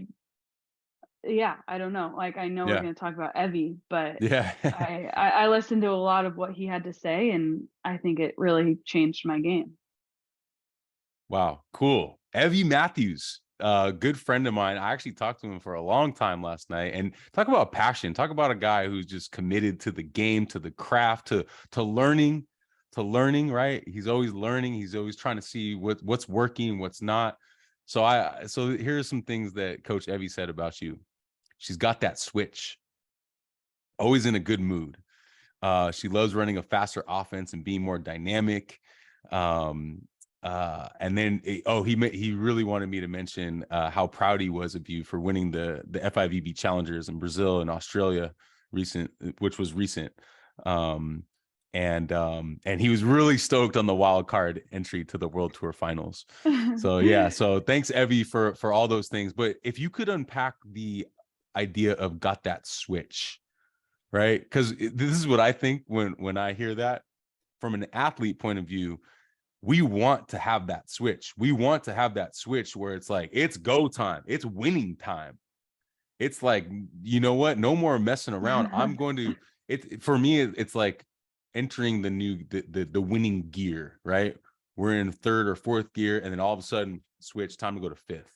yeah, I don't know. Like, I know we're Yeah. going to talk about Evie, but Yeah. I listened to a lot of what he had to say, and I think it really changed my game. Wow, cool. Evie Matthews, good friend of mine. I actually talked to him for a long time last night, and talk about passion. Talk about a guy who's just committed to the game, to the craft, to learning, right? He's always learning. He's always trying to see what's working, what's not. So here's some things that Coach Evie said about you. She's got that switch, always in a good mood. She loves running a faster offense and being more dynamic. Um, And then he really wanted me to mention how proud he was of you for winning the FIVB challengers in Brazil and Australia which was recent. And he was really stoked on the wild card entry to the World Tour Finals. So yeah, so thanks Evie for all those things. But if you could unpack the idea of got that switch, right? Because this is what I think when I hear that from an athlete point of view. We want to have that switch. We want to have that switch where it's like, it's go time. It's winning time. It's like, you know what? No more messing around. I'm going to, for me, it's like entering the winning gear, right? We're in third or fourth gear, and then all of a sudden switch, time to go to fifth.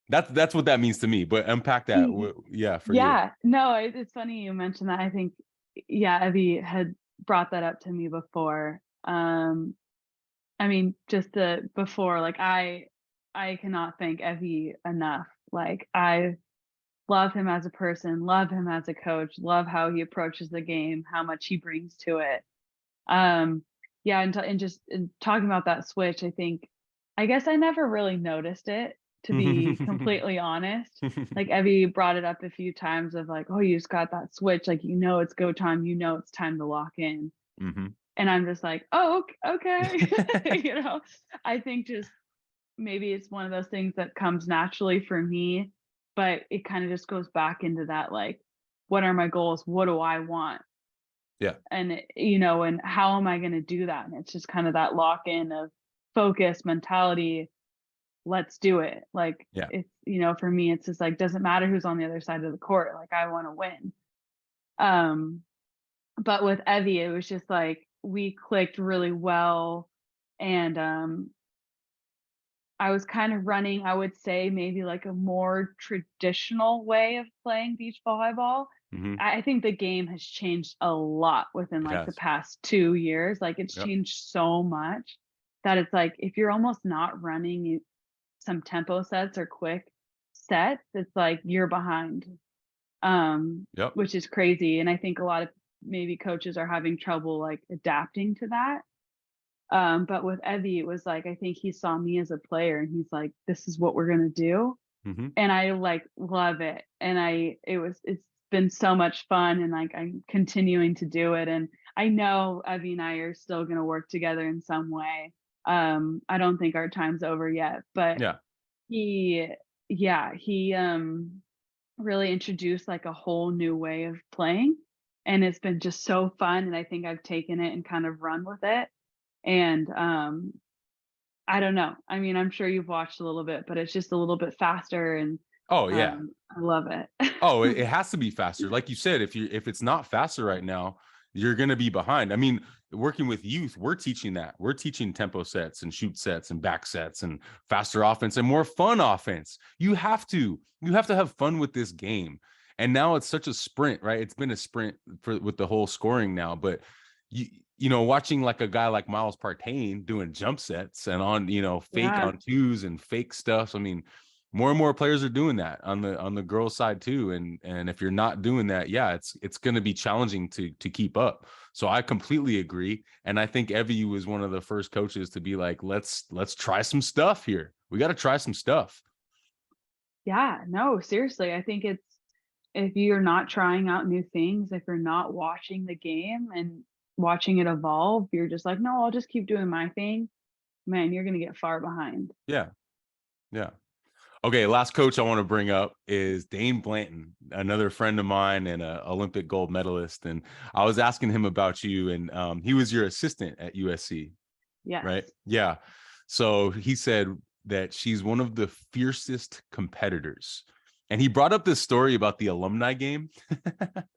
That's what that means to me, but unpack that. Yeah. For you. Yeah, no, it's funny you mentioned that. I think, yeah, Evie had brought that up to me before. I mean, just before, like I cannot thank Evie enough. Like I love him as a person, love him as a coach, love how he approaches the game, how much he brings to it. Yeah, and just talking about that switch, I guess I never really noticed it, to be completely honest. Like Evie brought it up a few times of like, oh, you just got that switch, like it's go time, it's time to lock in. Mm-hmm. And I'm just like, oh, okay. I think just maybe it's one of those things that comes naturally for me, but it kind of just goes back into that, like, what are my goals? What do I want? Yeah. And, and how am I going to do that? And it's just kind of that lock in of focus, mentality. Let's do it. Like, Yeah. it's, for me, it's just like, doesn't matter who's on the other side of the court. Like, I want to win. But with Evie, it was just like, we clicked really well. And, I was kind of running, I would say, maybe like a more traditional way of playing beach volleyball. Mm-hmm. I think the game has changed a lot within It like the has. past 2 years. Like it's Yep. changed so much that it's like if you're almost not running some tempo sets or quick sets, it's like you're behind. Yep. Which is crazy. And I think a lot of maybe coaches are having trouble like adapting to that. But with Evie, it was like, I think he saw me as a player and he's like, this is what we're going to do. Mm-hmm. And I like love it. And it's been so much fun and like, I'm continuing to do it. And I know Evie and I are still going to work together in some way. I don't think our time's over yet, but Yeah. he really introduced like a whole new way of playing. And it's been just so fun. And I think I've taken it and kind of run with it. And I don't know. I mean, I'm sure you've watched a little bit, but it's just a little bit faster and Oh yeah. I love it. Oh, it has to be faster. Like you said, if it's not faster right now, you're going to be behind. I mean, working with youth, we're teaching that. We're teaching tempo sets and shoot sets and back sets and faster offense and more fun offense. You have to have fun with this game. And now it's such a sprint, right? It's been a sprint with the whole scoring now, but watching like a guy like Miles Partain doing jump sets and on, fake Yeah. on twos and fake stuff. I mean, more and more players are doing that on the girls side too. And if you're not doing that, yeah, it's going to be challenging to keep up. So I completely agree. And I think Evie was one of the first coaches to be like, let's try some stuff here. We got to try some stuff. Yeah, no, seriously. I think if you're not trying out new things, if you're not watching the game and watching it evolve, you're just like, no, I'll just keep doing my thing. Man, you're going to get far behind. Yeah. Yeah. Okay, last coach I want to bring up is Dane Blanton, another friend of mine and an Olympic gold medalist. And I was asking him about you, and he was your assistant at USC, Yes. right? Yeah. So he said that she's one of the fiercest competitors. And he brought up this story about the alumni game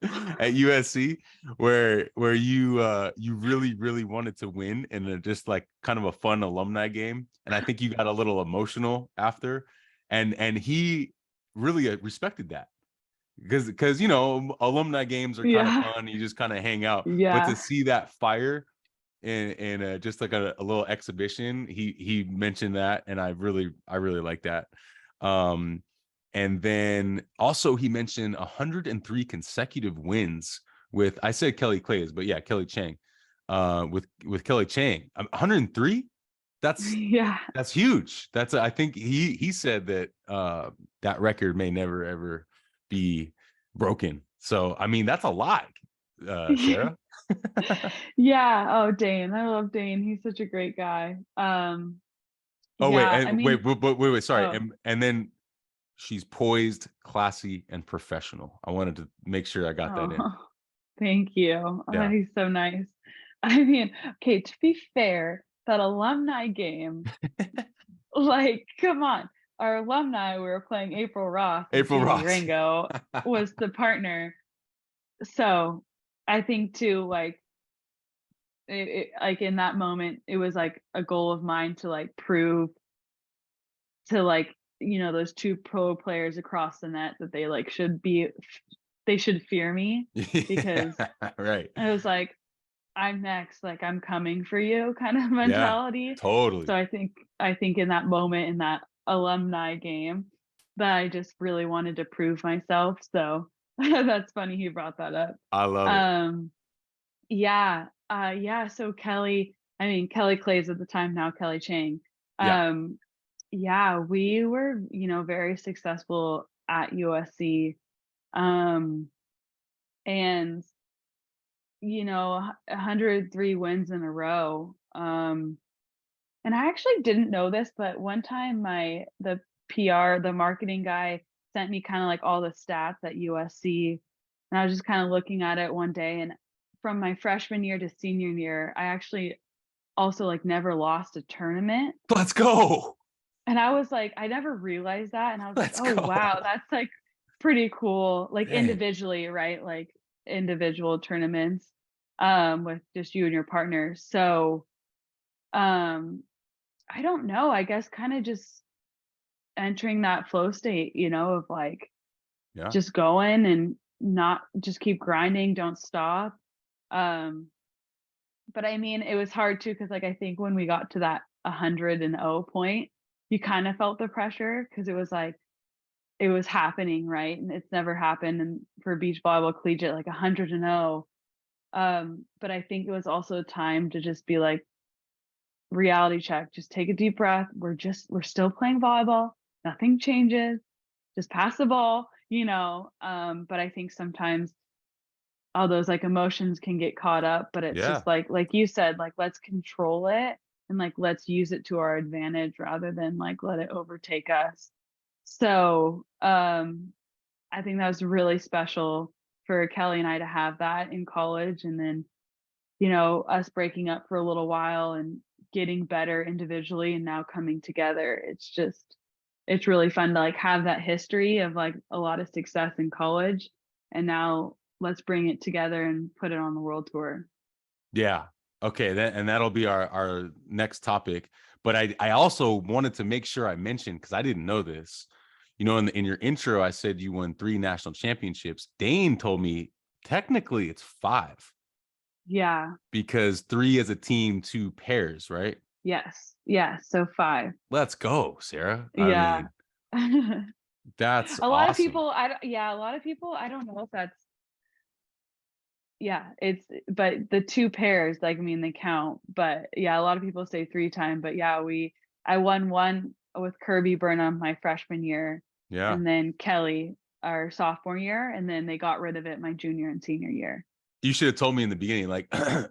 at USC, where you really, really wanted to win in just like kind of a fun alumni game. And I think you got a little emotional after. And he really respected that because alumni games are kind of Yeah. fun. You just kind of hang out, but to Yeah. see that fire in just like a little exhibition, he mentioned that, and I really like that. And then also he mentioned 103 consecutive wins with, I said Kelly Clays, but yeah, Kelly Chang, with Kelly Chang. 103. That's Yeah. that's huge. I think he said that that record may never ever be broken. So I mean that's a lot, Sarah. Yeah. Oh, Dane. I love Dane. He's such a great guy. Oh wait, Yeah, I and mean, wait, sorry. oh, And then she's poised, classy, and professional. I wanted to make sure I got that in. oh, thank you. Oh, Yeah. he's so nice. I mean, okay, to be fair, that alumni game, like, come on. Our alumni, we were playing April Ross and April Susie Ross. Rango was the partner. So I think too, like like in that moment, it was like a goal of mine to like prove to like, those two pro players across the net that they like they should fear me because Yeah, right. I was like, I'm next, like I'm coming for you kind of Yeah, mentality. So totally. I think in that moment in that alumni game that I just really wanted to prove myself. So that's funny he brought that up. I love it. Um yeah, yeah, so Kelly Clays at the time, now Kelly Chang. Yeah. Um yeah, we were, very successful at USC. Um and 103 wins in a row. And I actually didn't know this, but one time the PR, the marketing guy sent me kind of like all the stats at USC. And I was just kind of looking at it one day. And from my freshman year to senior year, I actually also like never lost a tournament. Let's go. And I was like, I never realized that. And I was like, Let's oh wow, go. that's like pretty cool. Like Dang. individually, right? Like individual tournaments with just you and your partner. So um I don't know. I guess kind of just entering that flow state, of like Yeah. just going and not just keep grinding, don't stop. Um, but I mean, it was hard too because like I think when we got to that 100-0 point, you kind of felt the pressure because it was like it was happening, right? And it's never happened and for beach volleyball collegiate like 100-0. But I think it was also a time to just be like, reality check, just take a deep breath. We're still playing volleyball. Nothing changes. Just pass the ball, but I think sometimes all those like emotions can get caught up, but it's Yeah. just like you said, like let's control it and like let's use it to our advantage rather than like let it overtake us. So I think that was really special for Kelly and I to have that in college, and then us breaking up for a little while and getting better individually and now coming together. It's really fun to like have that history of like a lot of success in college. And now let's bring it together and put it on the world tour. Yeah. Okay. That'll be our next topic. But I also wanted to make sure I mentioned, because I didn't know this. In your intro, I said you won 3 national championships. Dane told me technically it's 5 Yeah. because 3 as a team, 2 pairs, right? Yes. Yeah. So 5. Let's go, Sarah. I Yeah. mean, that's A lot of awesome. people, a lot of people, I don't know if that's, yeah, but the 2 pairs, like, I mean, they count, but yeah, a lot of people say 3 time, but yeah, I won one with Kirby Burnham my freshman year, Yeah. and then Kelly our sophomore year, and then they got rid of it my junior and senior year. You should have told me in the beginning, like,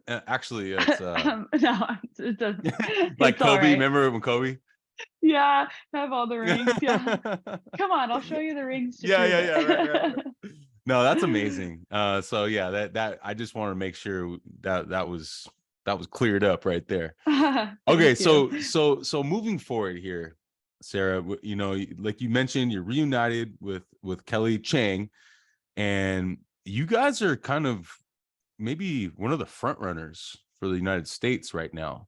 actually, it's No, it doesn't. like It's all Kobe. right. Remember when Kobe? Yeah, I have all the rings. Yeah. Yeah, Come on, I'll show you the rings to yeah, prove yeah. Right, right, it. right. No, that's amazing. So yeah, that I just want to make sure that was cleared up right there. Okay, Thank you. so moving forward here, Sarah, like you mentioned, you're reunited with Kelly Chang, and you guys are kind of maybe one of the front runners for the United States right now.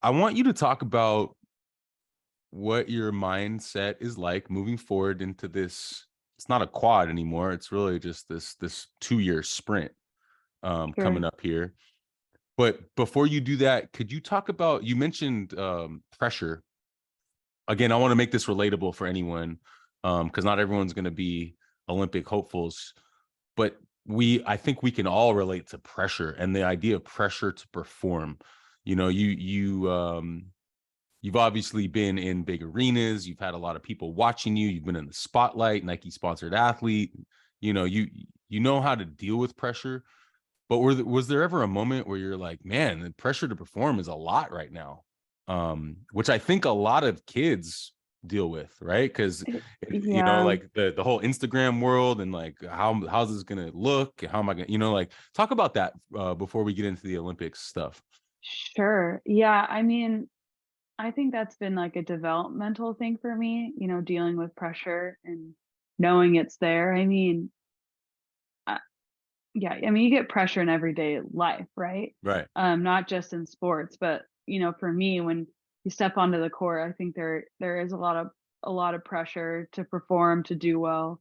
I want you to talk about what your mindset is like moving forward into this. It's not a quad anymore. It's really just this 2-year sprint coming Sure. up here. But before you do that, could you talk about, you mentioned pressure. Again, I want to make this relatable for anyone, because not everyone's going to be Olympic hopefuls, but I think we can all relate to pressure and the idea of pressure to perform. You know, you've obviously been in big arenas. You've had a lot of people watching you. You've been in the spotlight, Nike sponsored athlete. You know, you know how to deal with pressure. But was there ever a moment where you're like, man, the pressure to perform is a lot right now? Which I think a lot of kids deal with, right? Because you know, Yeah, like the whole Instagram world and like how's this gonna look? How am I gonna, you know, like talk about that before we get into the Olympics stuff. sure. Yeah, I mean, I think that's been like a developmental thing for me, dealing with pressure and knowing it's there. I mean, uh, yeah, I mean, you get pressure in everyday life, right? Right. Not just in sports, but for me, when you step onto the court, I think there is a lot of pressure to perform, to do well.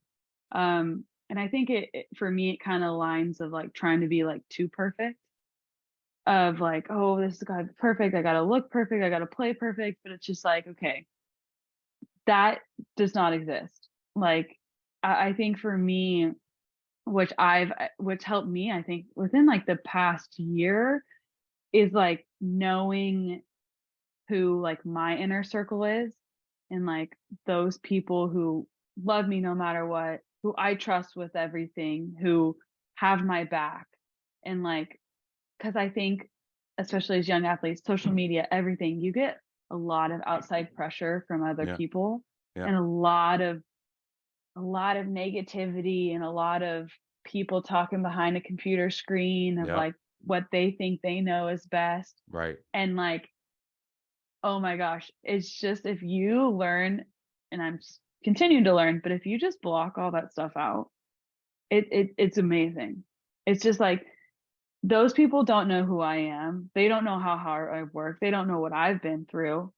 And I think for me, it kind of lines of like trying to be like too perfect, of like, oh, this has got to be perfect. I got to look perfect. I got to play perfect. But it's just like, okay, that does not exist. Like, I think for me, which helped me, I think within like the past year, is like knowing who like my inner circle is, and like those people who love me no matter what, who I trust with everything, who have my back. And like, because I think, especially as young athletes, social media, everything, you get a lot of outside pressure from other Yeah. people, Yeah. and a lot of negativity, and a lot of people talking behind a computer screen of Yeah. like what they think they know is best. Right. And like, oh my gosh, it's just, if you learn, and continuing to learn, but if you just block all that stuff out, it's amazing. It's just like, those people don't know who I am. They don't know how hard I work. They don't know what I've been through.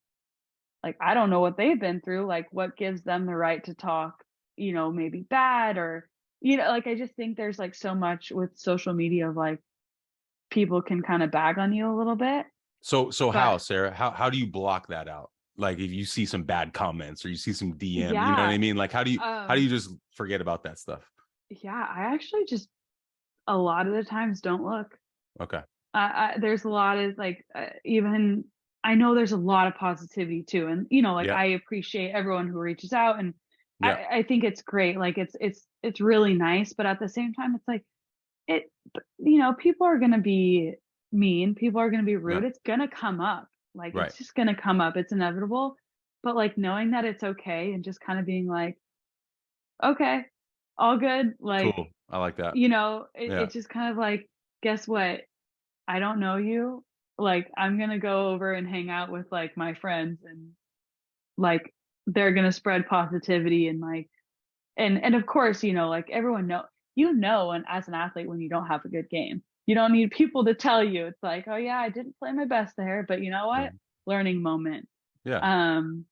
Like, I don't know what they've been through. Like, what gives them the right to talk, maybe bad, or, like, I just think there's like so much with social media of like, people can kind of bag on you a little bit. So how, But Sarah? How do you block that out? Like if you see some bad comments or you see some DM, you know what yeah, I mean? Like how do you um, just forget about that stuff? yeah, I actually just a lot of the times don't look. Okay. There's a lot of like, even I know there's a lot of positivity too, and like, Yeah. I appreciate everyone who reaches out, and Yeah. I think it's great. Like, it's really nice, but at the same time, it's like, it people are gonna be mean, people are gonna be Yeah. rude. It's gonna come up. Like, Right. it's just gonna come up. It's inevitable. But like, knowing that it's okay, and just kind of being like, okay, all good. Like, Cool. I like that. it Yeah. just kind of like, guess what? I don't know you. Like, I'm gonna go over and hang out with like my friends, and like, they're gonna spread positivity, and like, and of course, like, everyone and as an athlete, when you don't have a good game, you don't need people to tell you. It's like, oh yeah, I didn't play my best there, but you know Yeah. what? Learning moment. Yeah. Um,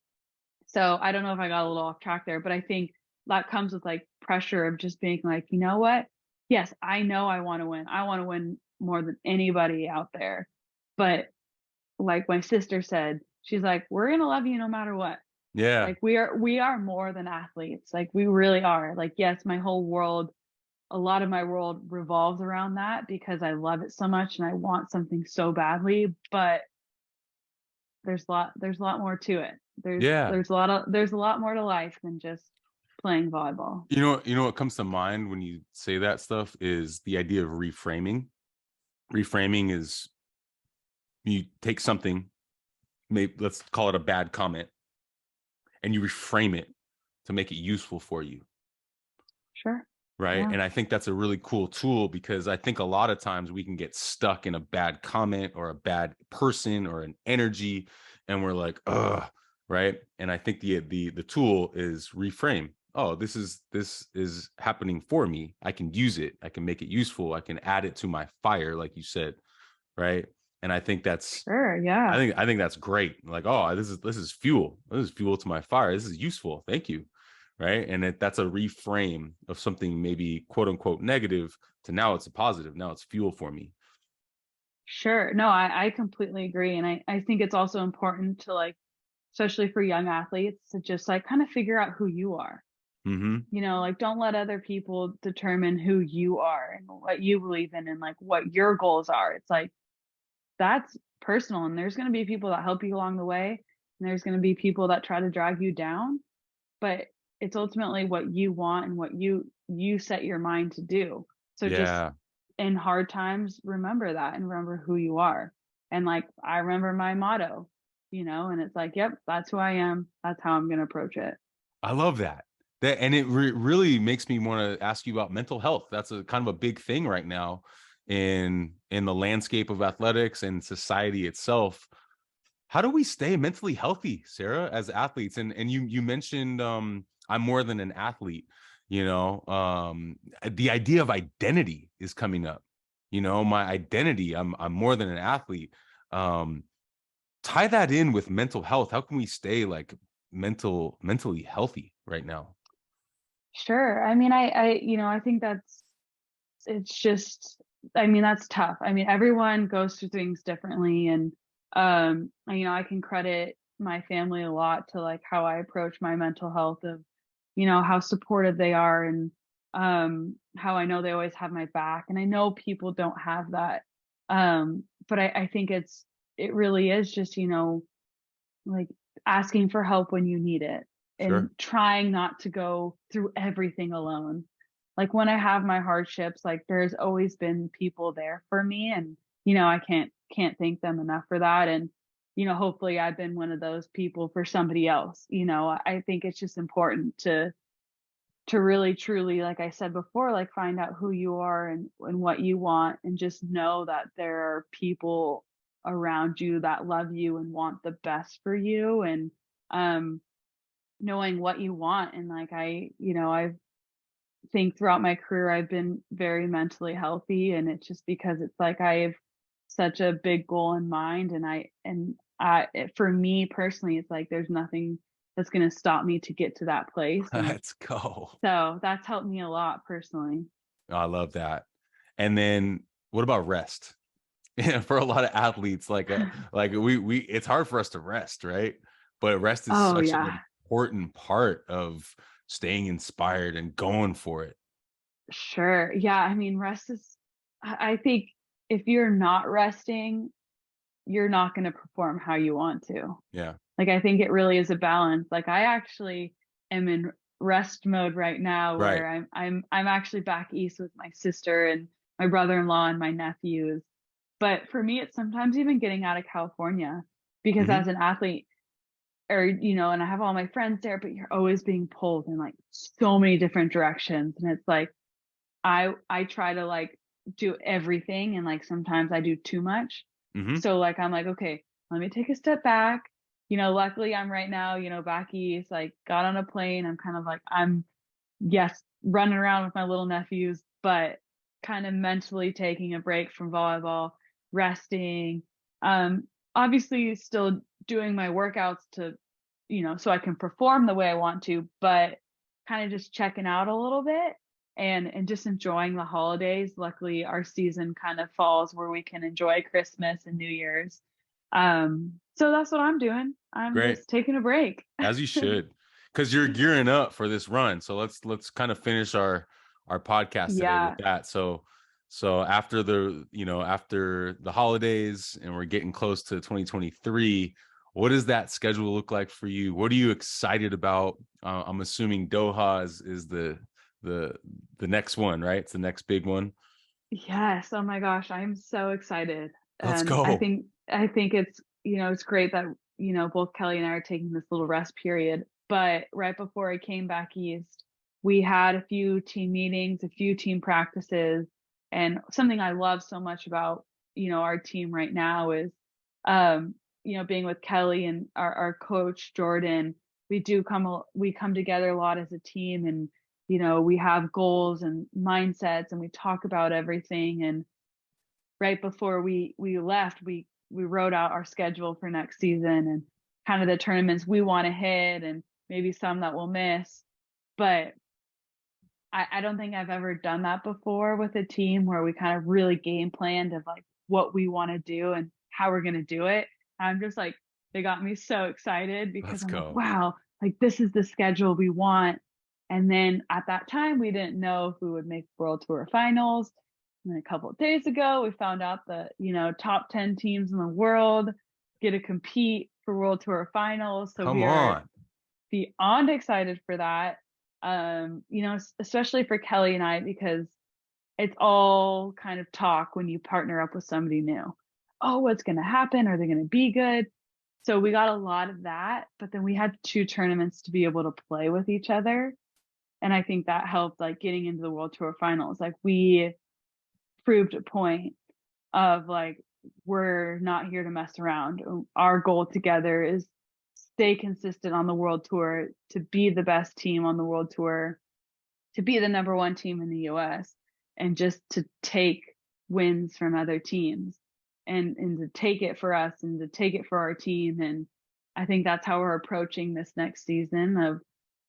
so I don't know if I got a little off track there, but I think that comes with like pressure of just being like, you know what? Yes, I know I want to win. I want to win more than anybody out there. But like my sister said, she's like, we're gonna love you no matter what. Yeah. Like, we are more than athletes. Like, we really are. Like, yes, my whole world, a lot of my world revolves around that, because I love it so much and I want something so badly. But there's a lot more to it. There's Yeah. there's a lot of there's a lot more to life than just playing volleyball. You know what comes to mind when you say that stuff is the idea of reframing. Reframing is you take something, maybe let's call it a bad comment, and you reframe it to make it useful for you. Sure. Right. Yeah. And I think that's a really cool tool because I think a lot of times we can get stuck in a bad comment or a bad person or an energy and we're like, right. And I think the tool is reframe. Oh, this is happening for me. I can use it. I can make it useful. I can add it to my fire, like you said. Right. And Sure. Yeah. I think that's great. Like, oh, this is fuel. This is fuel to my fire. This is useful. Thank you. Right. And that's a reframe of something maybe quote unquote negative to now it's a positive. Now it's fuel for me. Sure. No, I completely agree. And I think it's also important to like, especially for young athletes, to just like kind of figure out who you are. Mm-hmm. Like, don't let other people determine who you are and what you believe in and like what your goals are. It's like, that's personal, and there's gonna be people that help you along the way, and there's gonna be people that try to drag you down, but it's ultimately what you want and what you set your mind to do. So just Yeah. in hard times, remember that and remember who you are. And like I remember my motto, and it's like, yep, that's who I am. That's how I'm going to approach it. I love that. That and it really makes me want to ask you about mental health. That's a kind of a big thing right now in the landscape of athletics and society itself. How do we stay mentally healthy, Sara, as athletes? And you mentioned I'm more than an athlete, the idea of identity is coming up. My identity, I'm more than an athlete. Um, Tie that in with mental health. How can we stay like mentally healthy right now? Sure. I mean, I think it's just, I mean, that's tough. I mean, everyone goes through things differently. And, I can credit my family a lot to like how I approach my mental health of, how supportive they are and, how I know they always have my back. And I know people don't have that. But I think it really is just, like asking for help when you need it and Sure. trying not to go through everything alone. Like when I have my hardships, like there's always been people there for me, and I can't thank them enough for that. And hopefully I've been one of those people for somebody else. I think it's just important to really truly, like I said before, like find out who you are and what you want, and just know that there are people around you that love you and want the best for you. And um knowing what you want, and like I think throughout my career I've been very mentally healthy, and it's just because it's like I have such a big goal in mind, for me personally, it's like there's nothing that's going to stop me to get to that place. And Let's go. so that's helped me a lot personally. I love that. And then what about rest? For a lot of athletes, like we it's hard for us to rest, right? But rest is Oh such yeah, an important part of staying inspired and going for it. sure. Yeah, I mean, rest is, I think if you're not resting, you're not going to perform how you want to. Yeah. Like, I think it really is a balance. Like, I actually am in rest mode right now, Right. where I'm actually back east with my sister and my brother-in-law and my nephews. But for me, it's sometimes even getting out of California, because Hmm. as an athlete, or and I have all my friends there, but you're always being pulled in like so many different directions, and it's like I try to like do everything, and like sometimes I do too much. Hmm. So like I'm like, okay, let me take a step back. Luckily I'm right now, back east, like got on a plane. I'm kind of like I'm yes, running around with my little nephews, but kind of mentally taking a break from volleyball, resting. Um Obviously still doing my workouts to, so I can perform the way I want to, but kind of just checking out a little bit and just enjoying the holidays. Luckily, our season kind of falls where we can enjoy Christmas and New Year's. So that's what I'm doing. I'm Great. just taking a break. As you should, because you're gearing up for this run. So let's kind of finish our podcast today with Yeah. that. So after the holidays and we're getting close to 2023, what does that schedule look like for you? What are you excited about? I'm assuming Doha is the the next one, right? It's the next big one. Yes. Oh my gosh, I'm so excited. Let's And I go. think I think it's great that, both Kelly and I are taking this little rest period. But right before I came back east, we had a few team meetings, a few team practices, and something I love so much about, our team right now is being with Kelly and our coach Jordan. We come together a lot as a team, and we have goals and mindsets, and we talk about everything. And right before we left, we wrote out our schedule for next season, and kind of the tournaments we want to hit, and maybe some that we'll miss. But I don't think I've ever done that before with a team, where we kind of really game planned of like what we want to do and how we're going to do it. I'm just like, they got me so excited, because Let's I'm like, go. wow, like this is the schedule we want. And then at that time, we didn't know if we would make World Tour finals. And a couple of days ago, we found out that, top 10 teams in the world get to compete for World Tour finals. So Come we are on. beyond excited for that. Especially for Kelly and I, because it's all kind of talk when you partner up with somebody new. Oh, what's going to happen? Are they going to be good? So we got a lot of that, but then we had 2 tournaments to be able to play with each other. And I think that helped, like, getting into the World Tour finals. Like, we proved a point of, like, we're not here to mess around. Our goal together is stay consistent on the World Tour, to be the best team on the World Tour, to be the number 1 team in the US, and just to take wins from other teams, and to take it for us and to take it for our team. And I think that's how we're approaching this next season of,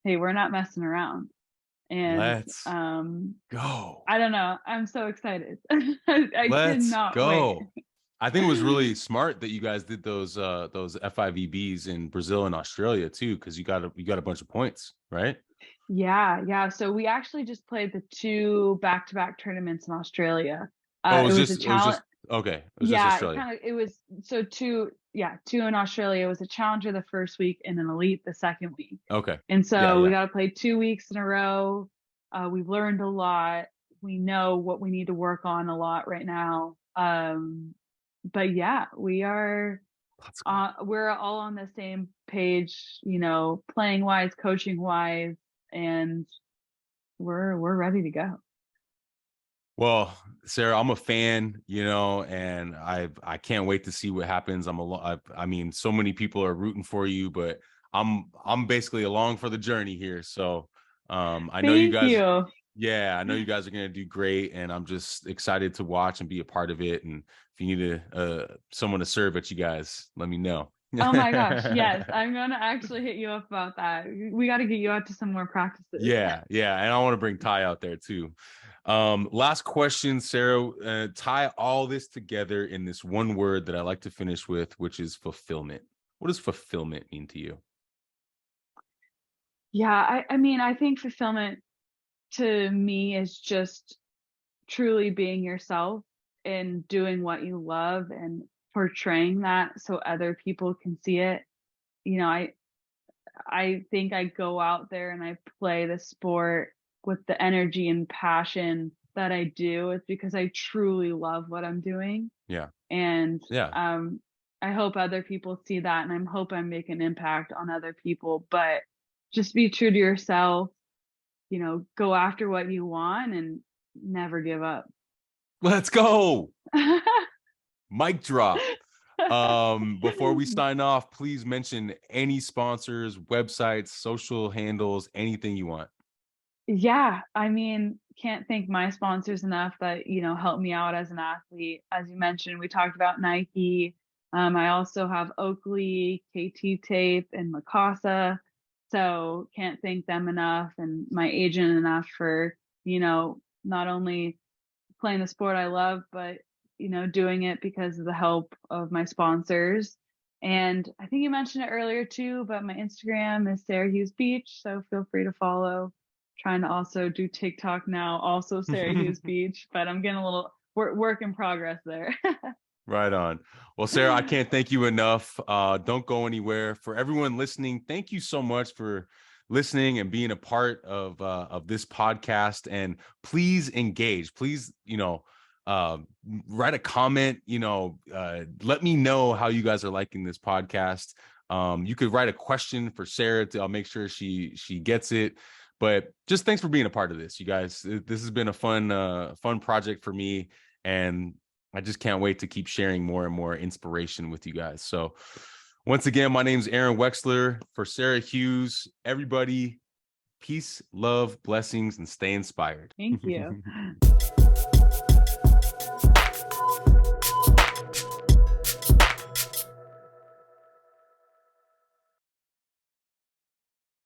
hey, we're not messing around. And Let's go. I don't know. I'm so excited. I Let's cannot wait. go. I think it was really smart that you guys did those FIVBs in Brazil and Australia too, because you got a bunch of points, right? Yeah. So we actually just played the 2 back-to-back tournaments in Australia. Oh, It was a it was challenge. just okay. It was just Yeah, Australia. it was, so 2 in Australia. It was a challenger the first week and an elite the second week. Okay. And Yeah, so we yeah. got to play 2 weeks in a row. We've learned a lot. We know what we need to work on a lot right now. But yeah, we're all on the same page, playing wise, coaching wise, and we're ready to go. Well, Sara, I'm a fan, and I can't wait to see what happens. I mean, so many people are rooting for you, but I'm basically along for the journey here. So, I know you Thank guys, you. yeah, I know you guys are going to do great, and I'm just excited to watch and be a part of it. And if you need someone to serve at you guys, let me know. Oh my gosh, yes. I'm gonna actually hit you up about that. We got to get you out to some more practices. Yeah, and I want to bring Ty out there too. Last question, Sara. Tie all this together in this one word that I like to finish with, which is fulfillment. What does fulfillment mean to you? Yeah, I mean, I think fulfillment to me is just truly being yourself and doing what you love and portraying that so other people can see it. I think I go out there and I play the sport with the energy and passion that I do. It's because I truly love what I'm doing. Yeah. And Yeah. I hope other people see that, and I hope I make an impact on other people. But just be true to yourself, go after what you want and never give up. Let's go. Mic drop. Before we sign off, please mention any sponsors, websites, social handles, anything you want. Yeah, I mean, can't thank my sponsors enough that, help me out as an athlete. As you mentioned, we talked about Nike. I also have Oakley, KT Tape, and Mikasa. So can't thank them enough, and my agent enough for, not only playing the sport I love, but, doing it because of the help of my sponsors. And I think you mentioned it earlier too, but my Instagram is Sara Hughes Beach. So feel free to follow. Trying to also do TikTok now, also Sara Hughes Beach, but I'm getting a little work in progress there. Right on. Well, Sara, I can't thank you enough. Don't go anywhere. For everyone listening, thank you so much for listening and being a part of this podcast. And please engage. Please, write a comment. Let me know how you guys are liking this podcast. You could write a question for Sara. I'll make sure she gets it. But just thanks for being a part of this, you guys. This has been a fun project for me, and I just can't wait to keep sharing more and more inspiration with you guys. So once again, my name is Aaron Wexler for Sara Hughes. Everybody, peace, love, blessings, and stay inspired. Thank you.